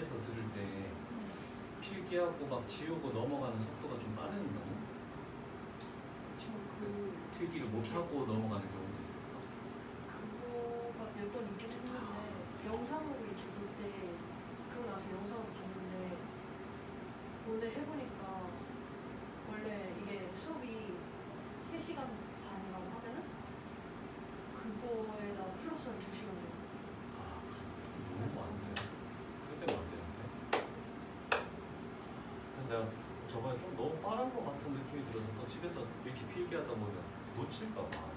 집에서 들을 때 필기하고 막 지우고 넘어가는 속도가 좀 빠른가? 저그 필기를 못하고 넘어가는 경우도 있었어. 그거가 몇 번 있긴 했는데 영상으로 이렇게 볼 때 그거 나서 영상을 봤는데 오늘 해보니까 원래 이게 수업이 3시간 반이라고 하면은 그거에다 플러스 한 2시간 정도. 아, 그래. 너무 안 돼. 그때가 안 되는데. 그래서 내가 저번에 좀 너무 빠른 것 같은 느낌이 들어서 또 집에서 이렇게 필기하다 보면 놓칠까 봐.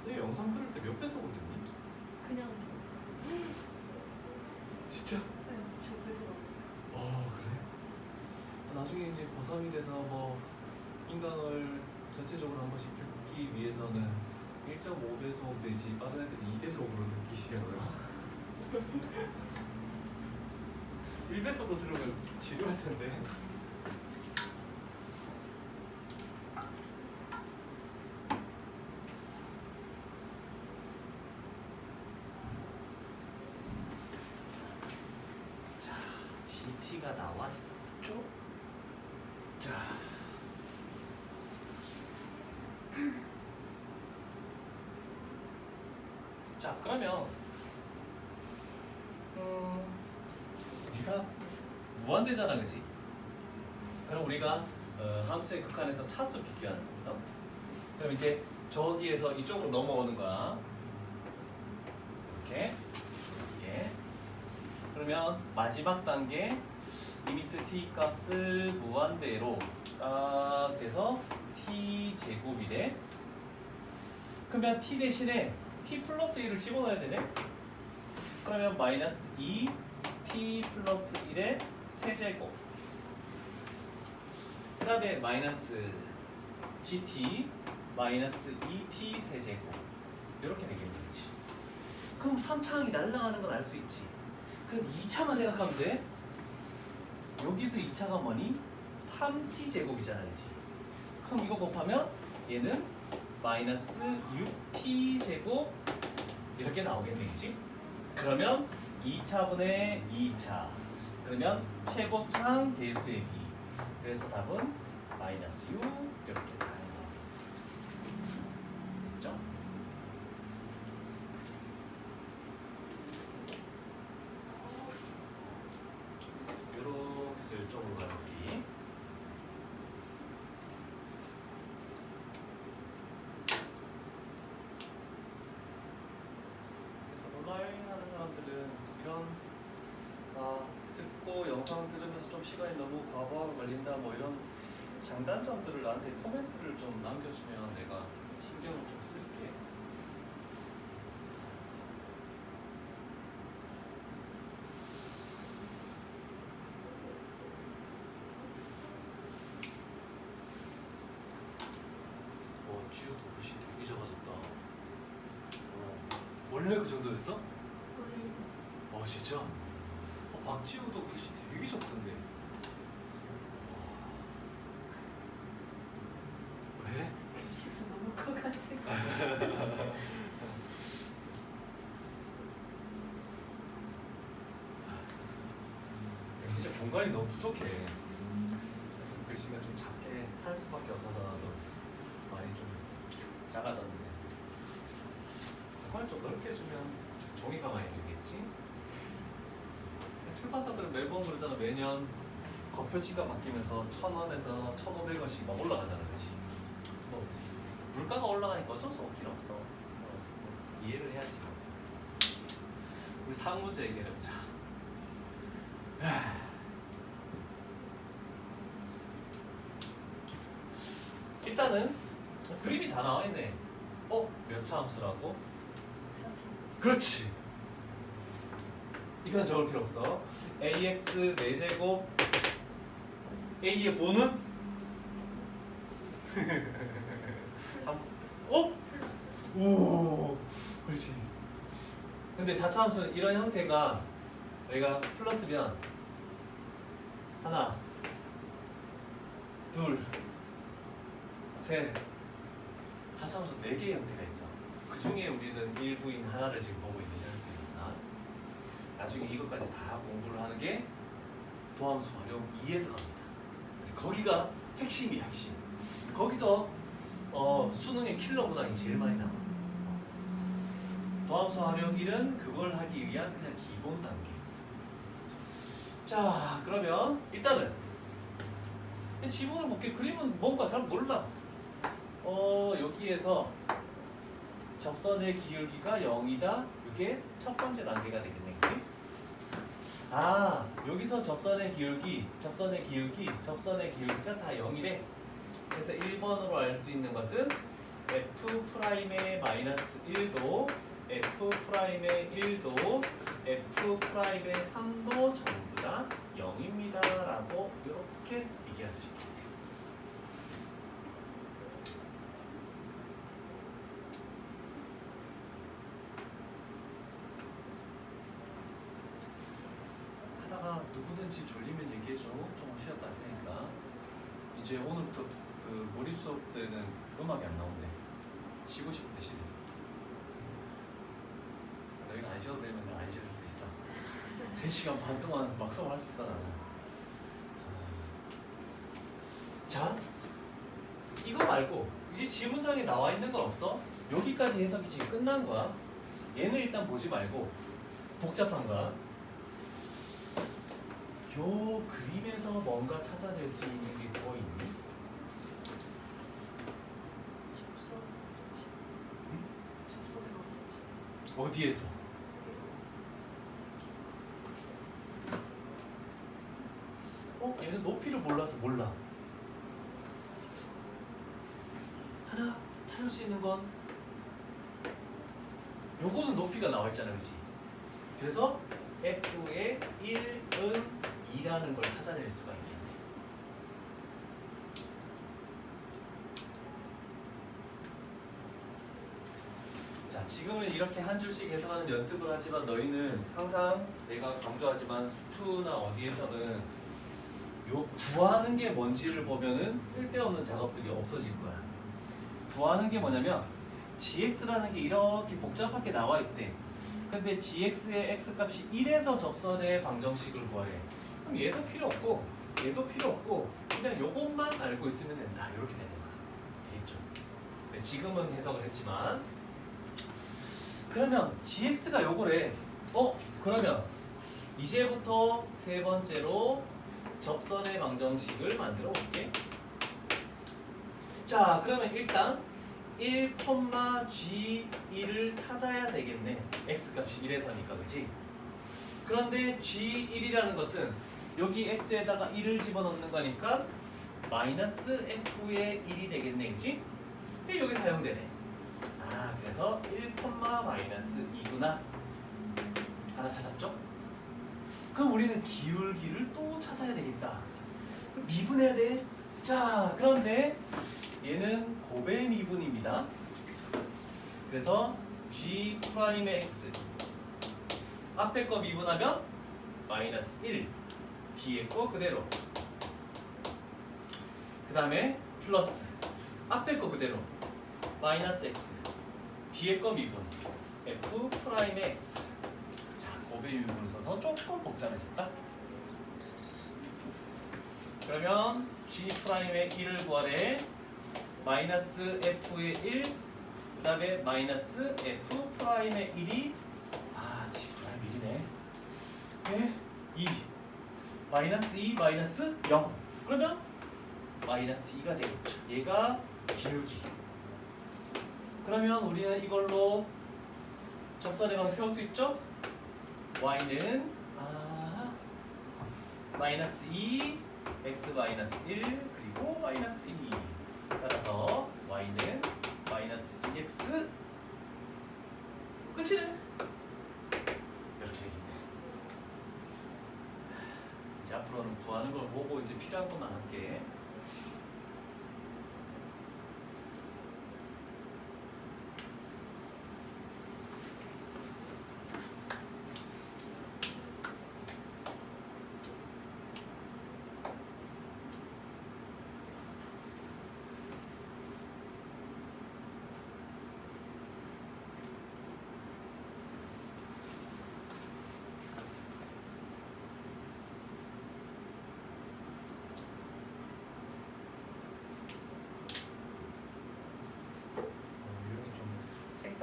내 영상 들을 때 몇 배속으로 듣니? 그냥 진짜? 네, 저 그래서 그래? 나중에 이제 고3이 돼서 뭐 인강을 전체적으로 한 번씩 듣기 위해서는 1.5배속 내지 빠른 애들이 2배속으로 듣기 시작을 1배속으로 들으면 지루할 텐데. 자, GT가 나왔죠? 자. 자, 그러면 얘가 무한대잖아, 그지? 그럼 우리가 함수의 극한에서 차수 비교하는 겁니다. 그럼 이제 저기에서 이쪽으로 넘어오는 거야. 이렇게. 그러면 마지막 단계 리미트 t 값을 무한대로 딱 돼서 t 제곱이래. 그러면 t 대신에 t 플러스 1을 집어넣어야 되네. 그러면 마이너스 2 t 플러스 1의 세제곱, 그 다음에 마이너스 gt 마이너스 2t 세제곱, 이렇게 되겠지. 그럼 3차항이 날아가는 건 알 수 있지. 그럼 2차만 생각하면 돼. 여기서 2차가 뭐니? 3t 제곱이잖아, 그치? 그럼 이거 곱하면 얘는 마이너스 6t 제곱 이렇게 나오겠네, 그치? 그러면 2차분의 2차, 그러면 최고차항 대수의 비, 그래서 답은 마이너스 6 이렇게 나와요. 됐죠? 이렇게 해서 이쪽으로 가볼게. 온라인 하는 사람들은 이런 듣고 영상 들으면서 좀 시간이 너무 과부하로 걸린다 뭐 이런 장단점들을 나한테 코멘트를 좀 남겨주면 내가 신경을 좀 쓸게. 지우도 글씨 되게 작아졌다. 원래 그 정도였어? 진짜? 박지우도 글씨 되게 적던데. 왜? 글씨가 너무 커가지고. 진짜 공간이 너무 부족해. 그래서 글씨가 좀 작게 할 수밖에 없어서 나도 많이 좀 작아졌는데. 공간을 좀 넓게 해주면 종이가 많이 들겠지? 출판사들은 매번 그러잖아. 매년 거표치가 바뀌면서 1,000원에서 1,500원씩 막 올라가잖아, 그렇지? 뭐 물가가 올라가니까 어쩔 수 없긴 없어. 이해를 해야지. 우리 상문제 얘기를 해보자. 일단은 그림이 다 나와 있네. 몇 차 함수라고? 4차. 그렇지. 이건 적을 필요 없어. ax 4제곱 a의 보는? 플러스. 오, 그렇지. 근데 4차 함수는 이런 형태가 여기가 플러스면 하나, 둘, 셋, 4차 함수 4개의 형태가 있어. 그 중에 우리는 일부인 하나를 지금 보고 있는 형태. 나중에 이것까지 다 공부를 하는 게 도함수 활용 2에서 갑니다. 그래서 거기가 핵심이야, 핵심. 거기서 수능의 킬러 문항이 제일 많이 나와. 도함수 활용 1은 그걸 하기 위한 그냥 기본 단계. 자, 그러면 일단은 지문을 볼게. 그림은 뭔가 잘 몰라. 여기에서 접선의 기울기가 0이다. 이게 첫 번째 단계가 되겠네, 그치? 아, 여기서 접선의 기울기가 다 0이래. 그래서 1번으로 알 수 있는 것은 F'의 마이너스 1도, F'의 1도, F'의 3도 전부 다 0입니다. 라고 이렇게 얘기할 수 있겠네요. 하다가 누구든지 졸리면 얘기해줘. 좀 쉬었다 할 테니까. 이제 오늘부터 그 몰입 수업 때는 음악이 안 나온대. 쉬고 싶은데 쉬래. 너희가 안 쉬어도 되면 나 안 쉬을 수 있어. 3시간 반 동안 막 수업할 수 있어 나는. 자, 이거 말고 이제 지문상에 나와 있는 건 없어? 여기까지 해석이 지금 끝난 거야. 얘는 일단 보지 말고 복잡한 거야. 요 그림에서 뭔가 찾아낼 수 있는 게 뭐 있니? 접선. 접선의 방정식. 어디에서? 얘는 높이를 몰라서 몰라. 하나 찾을 수 있는 건 요거는 높이가 나와 있잖아, 그지? 그래서 F의 1은 2라는 걸 찾아낼 수가 있겠네. 자, 지금은 이렇게 한 줄씩 해석하는 연습을 하지만 너희는 항상 내가 강조하지만 수투나 어디에서는 요 구하는 게 뭔지를 보면은 쓸데없는 작업들이 없어질 거야. 구하는 게 뭐냐면 gx라는 게 이렇게 복잡하게 나와 있대. 근데 gx의 x값이 1에서 접선의 방정식을 구하래. 그럼 얘도 필요 없고 얘도 필요 없고 그냥 요것만 알고 있으면 된다. 이렇게 되는 거야. 되겠죠? 네, 지금은 해석을 했지만 그러면 gx가 요거래. 그러면 이제부터 세 번째로 접선의 방정식을 만들어 볼게. 자, 그러면 일단 1,G1을 찾아야 되겠네. x값이 1에서니까, 그지? 그런데 G1이라는 것은 여기 x에다가 1을 집어넣는 거니까 마이너스 f의 1이 되겠네, 그지? 이게 여기 사용되네. 아, 그래서 1, 마이너스 2구나. 하나 찾았죠? 그럼 우리는 기울기를 또 찾아야 되겠다. 그럼 미분해야 돼. 자, 그런데 얘는 곱의 미분입니다. 그래서 G'의 X 앞에 거 미분하면 마이너스 1 뒤에 거 그대로 그 다음에 플러스 앞에 거 그대로 마이너스 X 뒤에 거 미분 F'의 X. 자, 곱의 미분을 써서 조금 복잡해졌다. 그러면 G'의 1을 구하래. 마이너스 F의 1, 그 다음에 마이너스 F'의 1이 G'의 1이네. 네? 2 마이너스 2, 마이너스 0. 그러면 마이너스 2가 되겠죠. 얘가 기울기. 그러면 우리는 이걸로 접선의 방 세울 수 있죠? y는 마이너스 2, x 마이너스 1, 그리고 마이너스 2. 따라서 y는 마이너스 2x. 끝이네. 이렇게 되겠네. 이제 앞으로는 구하는 걸 보고 이제 필요한 것만 할게.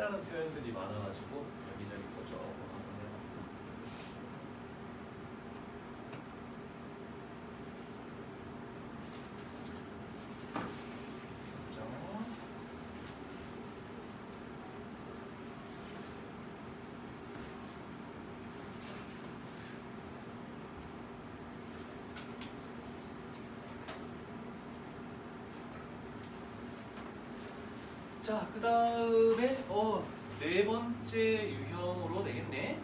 D라는 표현들이 많아가지고 여기저기 또 조금 한번 해봤어. 자, 그 다음에 네 번째 유형으로 되겠네.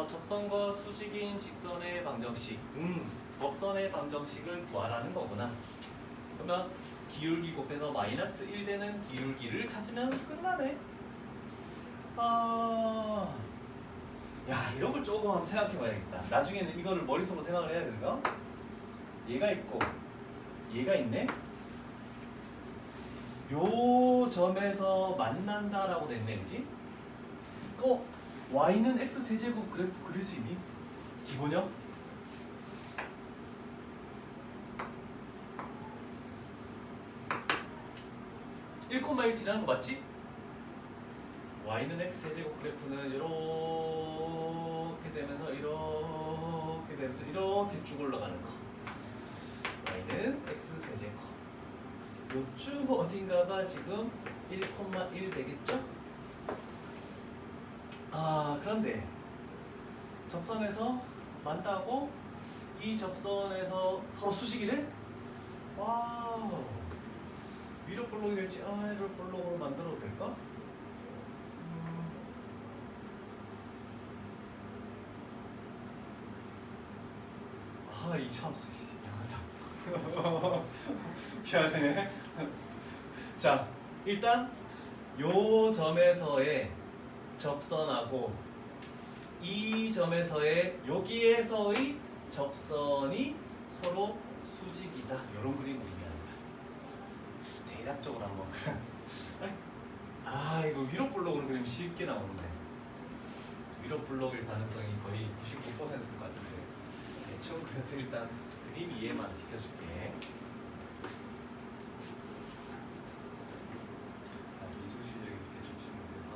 접선과 수직인 직선의 방정식. 법선의 방정식을 구하라는 거구나. 그러면 기울기 곱해서 마이너스 1 되는 기울기를 찾으면 끝나네. 야, 이런 걸 조금 한번 생각해 봐야겠다. 나중에는 이거를 머릿속으로 생각을 해야 되는가? 얘가 있고 얘가 있네. 요 점에서 만난다라고 됐네, 그지? y는 x 세제곱 그래프 그릴 수 있니? 기본형? (1,1) 지나는 거 맞지? y는 x 세제곱 그래프는 이렇게 되면서 이렇게 되면서 이렇게 쭉 올라가는 거. y는 x 세제곱. 요쯤 어딘가가 지금 1,1 되겠죠? 그런데 접선에서 만나고 이 접선에서 서로 수직이래? 와우. 위로 볼록이 될지 아래로 볼록으로 만들어도 될까? 이 참수 이상하다. 미안해. 자, 일단 요 점에서의 접선하고 이 점에서의 여기에서의 접선이 서로 수직이다. 이런 그림 그리면 대략적으로 한번 이거 위로 블록으로 그리면 쉽게 나오는데 위로 블록일 가능성이 거의 99%일 것 같은데 대충 그래도 일단 그림 이해만 시켜줄게. 미술 실력이 그렇게 좋지 못해서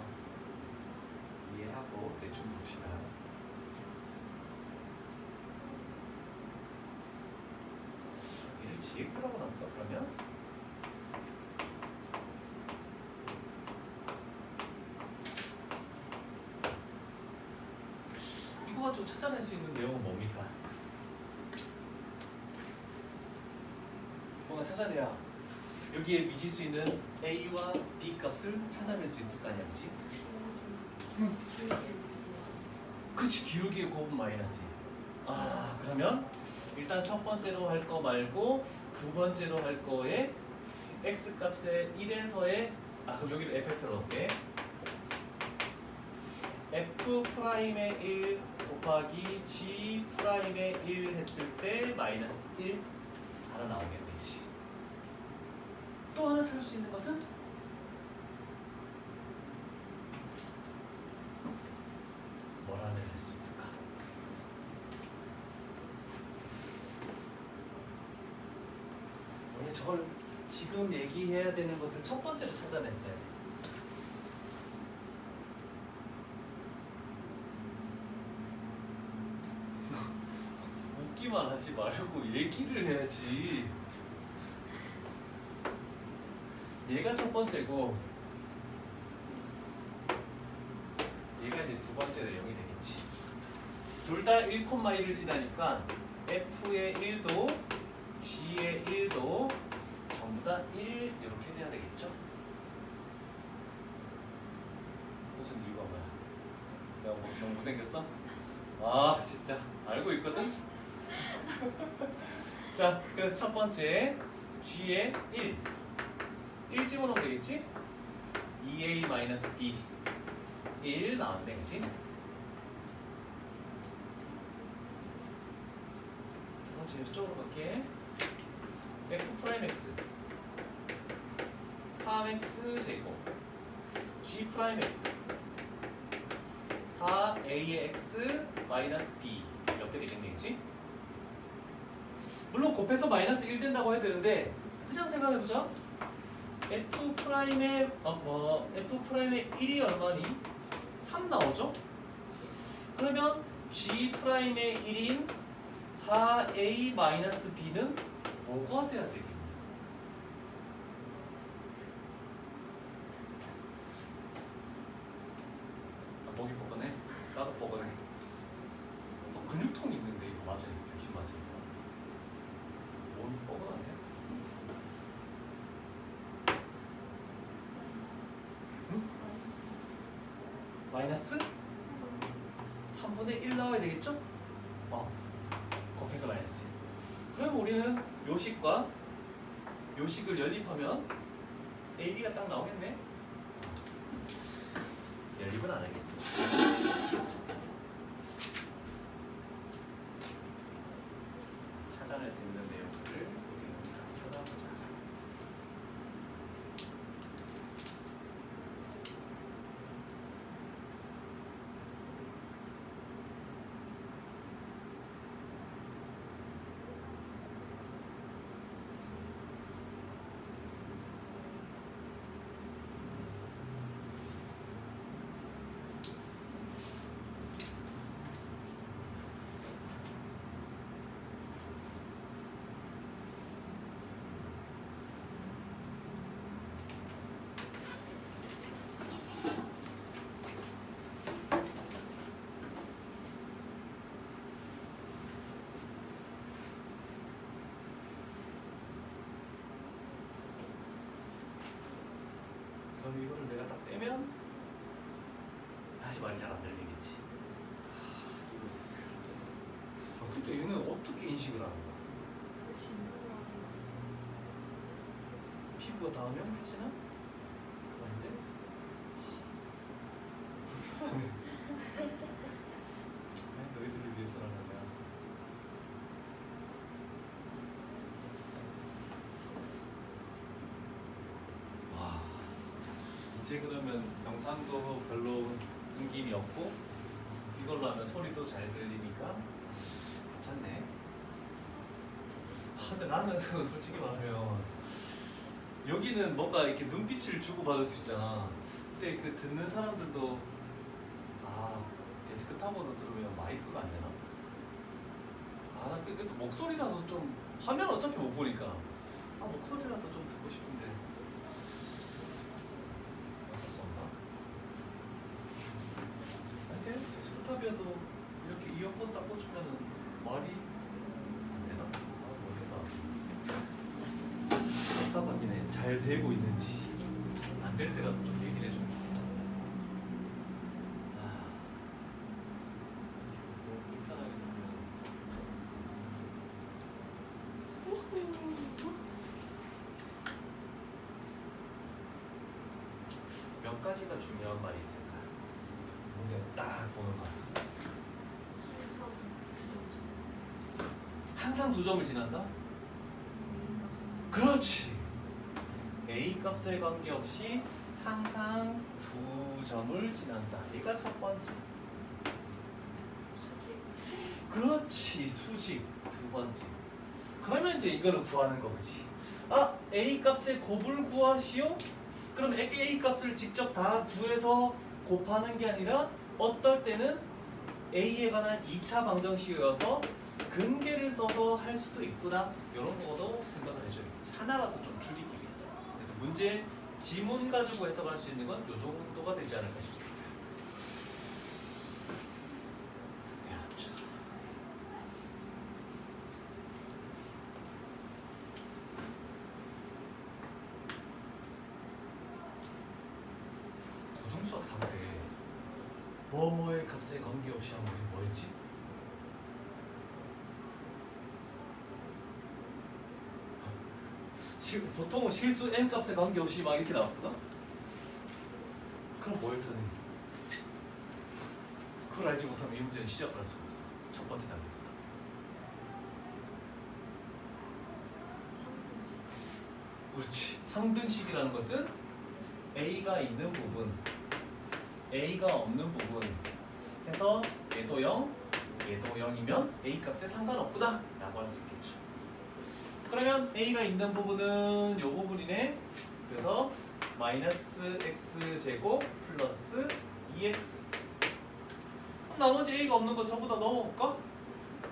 이해하고 대충 봅시다. 얘를 GX라고 나올까 그러면? 이거 가지고 찾아낼 수 있는 내용은 뭡니까? 뭔가 찾아내야 여기에 미지수 있는 A와 B 값을 찾아낼 수 있을 거 아니야, 그치? 그치, 기울기의 곱은 마이너스 1. 그러면 일단 첫 번째로 할 거 말고 두 번째로 할 거에 x 값의 1에서의 그럼 여기를 fx로 넣을게. f'의 1 곱하기 g'의 1 했을 때 마이너스 1 하나 나오겠네. 또 하나 찾을 수 있는 것은 뭘 하면 될 수 있을까? 원래 저걸 지금 얘기해야 되는 것을 첫 번째로 찾아냈어요. 웃기만 하지 말고 얘기를 해야지. 얘가 첫 번째고 얘가 이제 두 번째 내용이 되겠지. 둘 다 1,1을 지나니까 f의 1도 g의 1도 전부 다 1 이렇게 돼야 되겠죠? 무슨 이유가 뭐야? 내가 너무 못생겼어? 진짜 알고 있거든? 자, 그래서 첫 번째 g의 1 집어넣으면 되겠지? 2a-b 1 나왔네, 그치? 두 번째 이쪽으로 갈게. f'x 3x 제곱 g'x 4ax 마이너스 b 이렇게 되겠네, 그치? 물론 곱해서 마이너스 1 된다고 해야 되는데 그냥 생각해보자. F 프라임의 F 프라임의 1이 얼마니? 3 나오죠? 그러면 G 프라임의 1인 4A-B는 뭐가 돼야 되겠니? 목이 뻐근해? 나도 뻐근해. 근육통이 있는데 이거 맞아요? 백신 맞으니까 몸이 뻐근한데? 응? 마이너스 3분의 1 나와야 되겠죠? 곱해서 마이너스. 그럼 우리는 요식과 요식을 연립하면 AB가 딱 나오겠네? 연립은 안 하겠습니다. 찾아낼 수 있는 내용들을 우리는 다 찾아보자. 그럼 이거를 내가 딱 빼면 다시 말이 잘 안 들리겠지. 근데 얘는 어떻게 인식을 하는 거야? 피부가 닿으면 켜지나? 아닌데? 불편하네. 너희들을 위해서라는 거야. 와, 이제 그러면 영상도 별로 끊김이 없고 이걸로 하면 소리도 잘 들리니까 괜찮네. 근데 나는 솔직히 말하면 여기는 뭔가 이렇게 눈빛을 주고받을 수 있잖아. 근데 그 듣는 사람들도 데스크탑으로 들으면 마이크가 안 되나? 그래도 목소리라도 좀 화면 어차피 못 보니까 목소리라도 좀 듣고 싶은데 어쩔 수 없나? 하여튼 데스크탑이어도 이렇게 이어폰 딱 꽂으면 말이 안 되나? 모르겠다. 답답하긴 해. 잘 되고 있는지 안 될 때라도 좀 얘기를 해주면 좋겠다. 너무 불편하게 들으면 몇 가지가 중요한 말이 있을까? 오늘 딱 보는 말. 항상 2점을 지난다? 그렇지. A 값에 관계없이 항상 2점을 지난다. 얘가 첫 번째. 그렇지. 수직. 두 번째. 그러면 이제 이거는 구하는 거지. A 값의 곱을 구하시오? 그럼 A 값을 직접 다 구해서 곱하는 게 아니라 어떨 때는 A에 관한 2차 방정식이어서 근계를 써서 할 수도 있구나. 이런 거도 생각을 해줘야겠지. 하나라도 좀 줄이기 위해서. 그래서 문제 지문 가지고 해석할 수 있는 건 이 정도가 되지 않을까 싶습니다. 되었죠. 고등수학 3때 뭐뭐의 값에 관계없이 하면 우리 뭐였지? 보통은 실수 n 값에 관계없이 막 이렇게 나왔거든? 그럼 뭐 했어? 그걸 알지 못하면 이 문제는 시작할 수가 없어. 첫 번째 단계부터. 그렇지. 상등식이라는 것은 A가 있는 부분, A가 없는 부분 해서 얘도 0, 얘도 0이면 A 값에 상관없구나 라고 할 수 있겠죠. 그러면 A가 있는 부분은 이 부분이네. 그래서 마이너스 x제곱 플러스 2x. 그럼 나머지 a가 없는 거 전부 다 넣어볼까?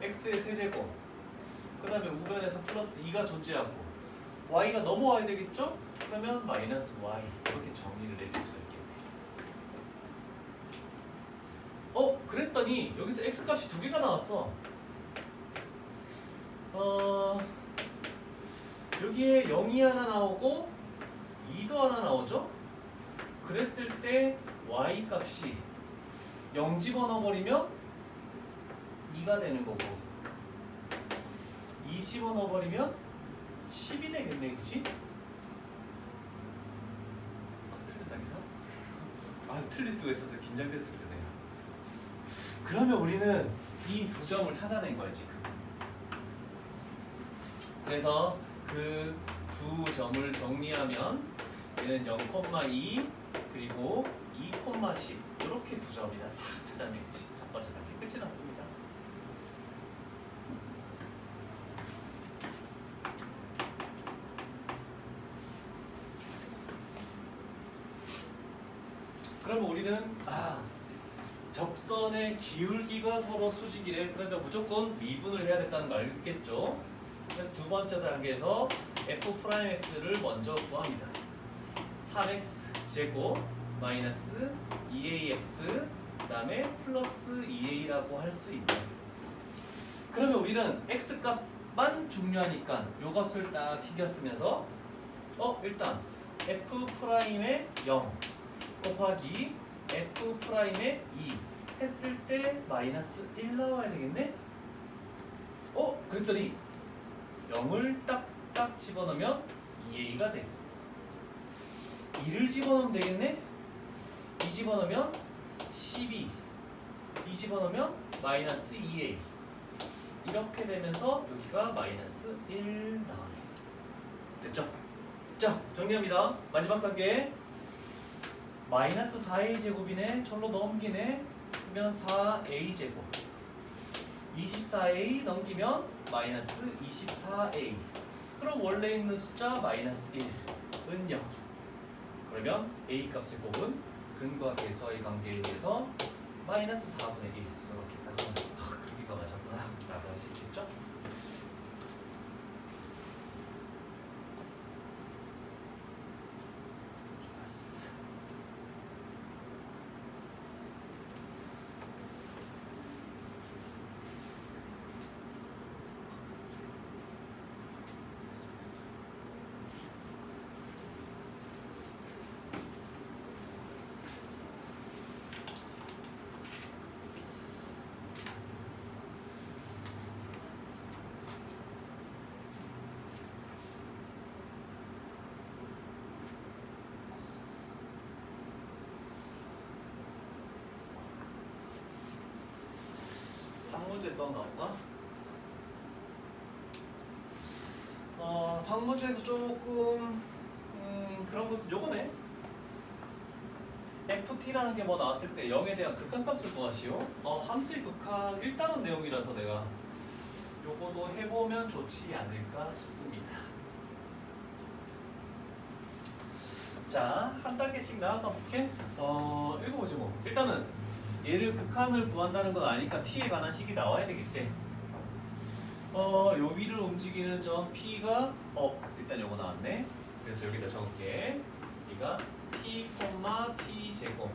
x의 세제곱. 그 다음에 우변에서 플러스 2가 존재하고 y가 넘어와야 되겠죠? 그러면 마이너스 y. 이렇게 정리를 내릴 수가 있겠네. 그랬더니 여기서 x 값이 두 개가 나왔어. 여기에 0이 하나 나오고 2도 하나 나오죠? 그랬을 때 y 값이 0 집어넣어버리면 2가 되는 거고 2 집어넣어버리면 10이 되겠네, 그치? 틀렸다, 기사? 틀릴 수가 있어서 긴장돼서 그러네요. 그러면 우리는 이 두 점을 찾아낸 거야, 지금. 그래서 그 두 점을 정리하면 얘는 0,2 그리고 2,10 이렇게 두 점이다. 다 찾아내지. 첫 번째 단계 끝이 났습니다. 그러면 우리는 접선의 기울기가 서로 수직이래. 그러니까 무조건 미분을 해야 된다는 거 알겠죠? 그래서 두 번째 단계에서 f'x를 먼저 구합니다. 3x 제곱 마이너스 2ax 그 다음에 플러스 2a라고 할 수 있네. 그러면 우리는 x 값만 중요하니까 요 값을 딱 신경 쓰면서 일단 f'의 0 곱하기 f'의 2 했을 때 마이너스 1 나와야 되겠네? 그랬더니 0을 딱딱 집어넣으면 2a가 돼. 2를 집어넣으면 되겠네? 2 집어넣으면 12 2 집어넣으면 마이너스 2a 이렇게 되면서 여기가 마이너스 1 나오네. 됐죠? 자, 정리합니다. 마지막 단계 마이너스 4a 제곱이네. 절로 넘기네. 그러면 4a 제곱 24a 넘기면 마이너스 24a. 그럼 원래 있는 숫자 마이너스 1은 0. 그러면 a 값을 곱은 근과 계수와의 관계에 의해서 마이너스 4분의 1 이렇게 딱 하면 크기가 맞았구나 라고 할 수 있겠죠? 상문제 또 나올까? 상문제에서 조금 그런 것은 요거네. ft라는 게 뭐 나왔을 때 0에 대한 극한값을 구하시오. 함수의 극한 일단은 내용이라서 내가 요거도 해보면 좋지 않을까 싶습니다. 자, 한 단계씩 나아가 볼게. 읽어보지 뭐. 일단은 얘를 극한을 구한다는 건 아니까 t에 관한 식이 나와야 되겠대. 요 위를 움직이는 점 p가 일단 요거 나왔네. 그래서 여기다 적을게. 얘가 t, t 제곱.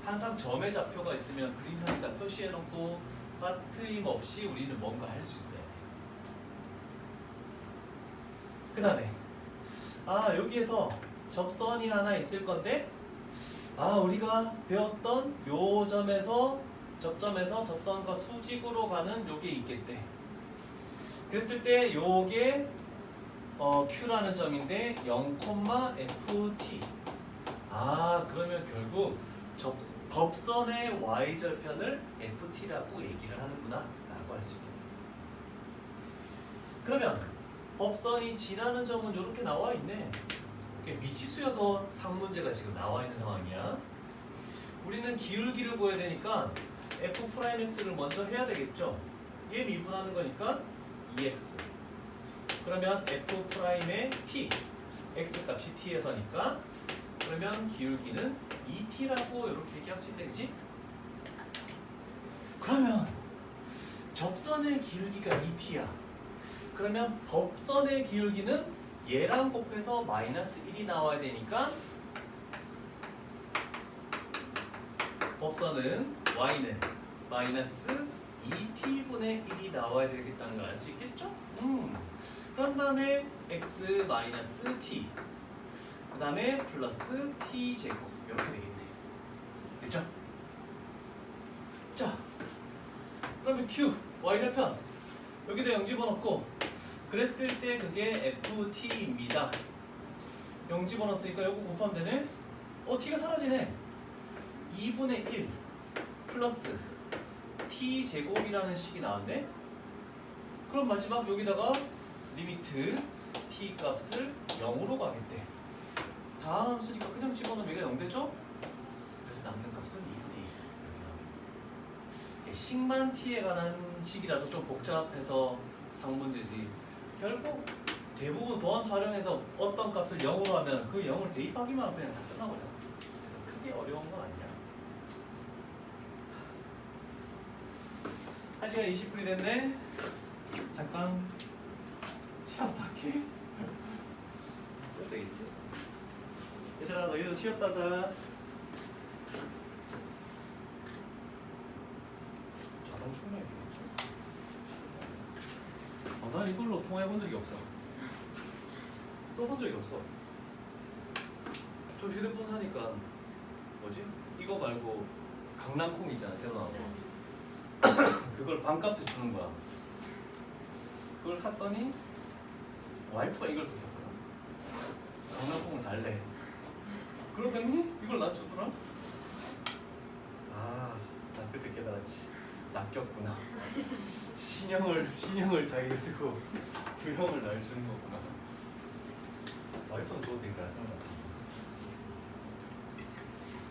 항상 점의 좌표가 있으면 그림상에다 표시해 놓고 빠트림없이 우리는 뭔가 할 수 있어요. 그 다음에 여기에서 접선이 하나 있을 건데 우리가 배웠던 요 점에서 접점에서 접선과 수직으로 가는 요게 있겠대. 그랬을 때 요게 Q라는 점인데 0,ft. 그러면 결국 법선의 y절편을 ft라고 얘기를 하는구나 라고 할 수 있겠네. 그러면 법선이 지나는 점은 이렇게 나와 있네. 미치수여서 상문제가 지금 나와 있는 상황이야. 우리는 기울기를 구해야 되니까 f'x를 먼저 해야 되겠죠. 얘 미분하는 거니까 2x. 그러면 f'의 t, x 값이 t에서니까 그러면 기울기는 2t라고 이렇게 얘기할 수 있다, 그지? 그러면 접선의 기울기가 2t야. 그러면 법선의 기울기는 얘랑 곱해서 마이너스 1이 나와야 되니까 법선은 y는 마이너스 2t분의 1이 나와야 되겠다는 걸 알 수 있겠죠? 그런 다음에 x 마이너스 t 그 다음에 플러스 t 제곱 이렇게 되겠네. 됐죠? 자, 그러면 q y좌편 여기다 0 집어넣고 그랬을 때 그게 ft입니다. 0 집어넣었으니까 요거 곱하면 되네. t가 사라지네. 2분의 1 플러스 t 제곱이라는 식이 나왔네. 그럼 마지막 여기다가 리미트 t 값을 0으로 가겠대. 다음 함수니까 그냥 집어넣으면 얘가 0 되죠? 그래서 남는 값은 2분의 1 이렇게 나옵니다. 식만 t에 관한 식이라서 좀 복잡해서 상문제지. 결국 대부분 도함수 활용해서 어떤 값을 0으로 하면 그 0을 대입하기만 하면 그냥 다 끝나버려. 그래서 크게 어려운 건 아니야. 1시간 20분이 됐네. 잠깐 쉬었다 할게. 또 되겠지? 얘들아 너희도 쉬었다 자. 자동 충전이 되겠죠? 난 이걸로 통화해본 적이 없어. 써본 적이 없어. 저 휴대폰 사니까 뭐지? 이거 말고 강남콩 있잖아 새로 나온 거. 그걸 반값에 주는 거야. 그걸 샀더니 와이프가 이걸 썼었거든. 강남콩을 달래. 그러더니 이걸 나 주더라. 아, 나 그때 깨달았지. 낚였구나. 신형을 자기가 쓰고 구형을 날 주는 거구나. 와이프는 줘도 되니까 생각.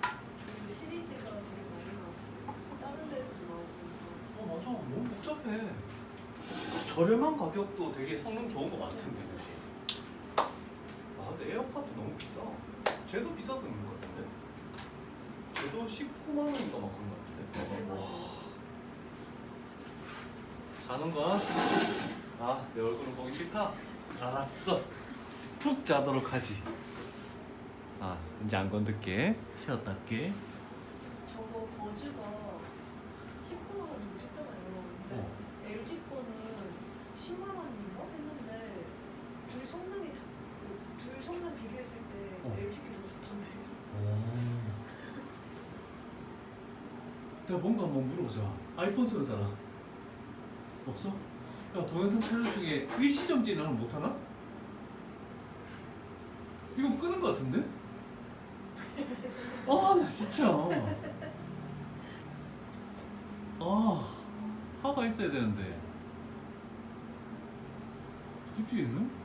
그리고 시리즈가 되게 많이 나왔어요. 다른 데서도 나오고. 맞아. 너무 복잡해. 저렴한 가격도 되게 성능 좋은 거 많던데. 아, 근데 에어팟도 너무 비싸. 쟤도 비싸던 것 같은데. 쟤도 19만 원인가 막 그런 것 같은데. 와. 자는 거야? 아, 내 얼굴은 보기 싫다? 알았어. 푹 자도록 하지. 아, 이제 안 건들게. 쉬었다 할게. 저거 버즈가 19만 원이고 했잖아요. 근데 LG 거는 10만 원인가 했는데 둘 성능이 둘 성능 비교했을 때 LG 게 더 좋던데. 내가 뭔가 한번 물어보자. 아이폰 쓰는 사람 없어? 야, 동영상 촬영 중에 일시정지는 하나 못하나? 이거 끄는 거 같은데? 아, 나 진짜 하가 있어야 되는데 굳이 얘는?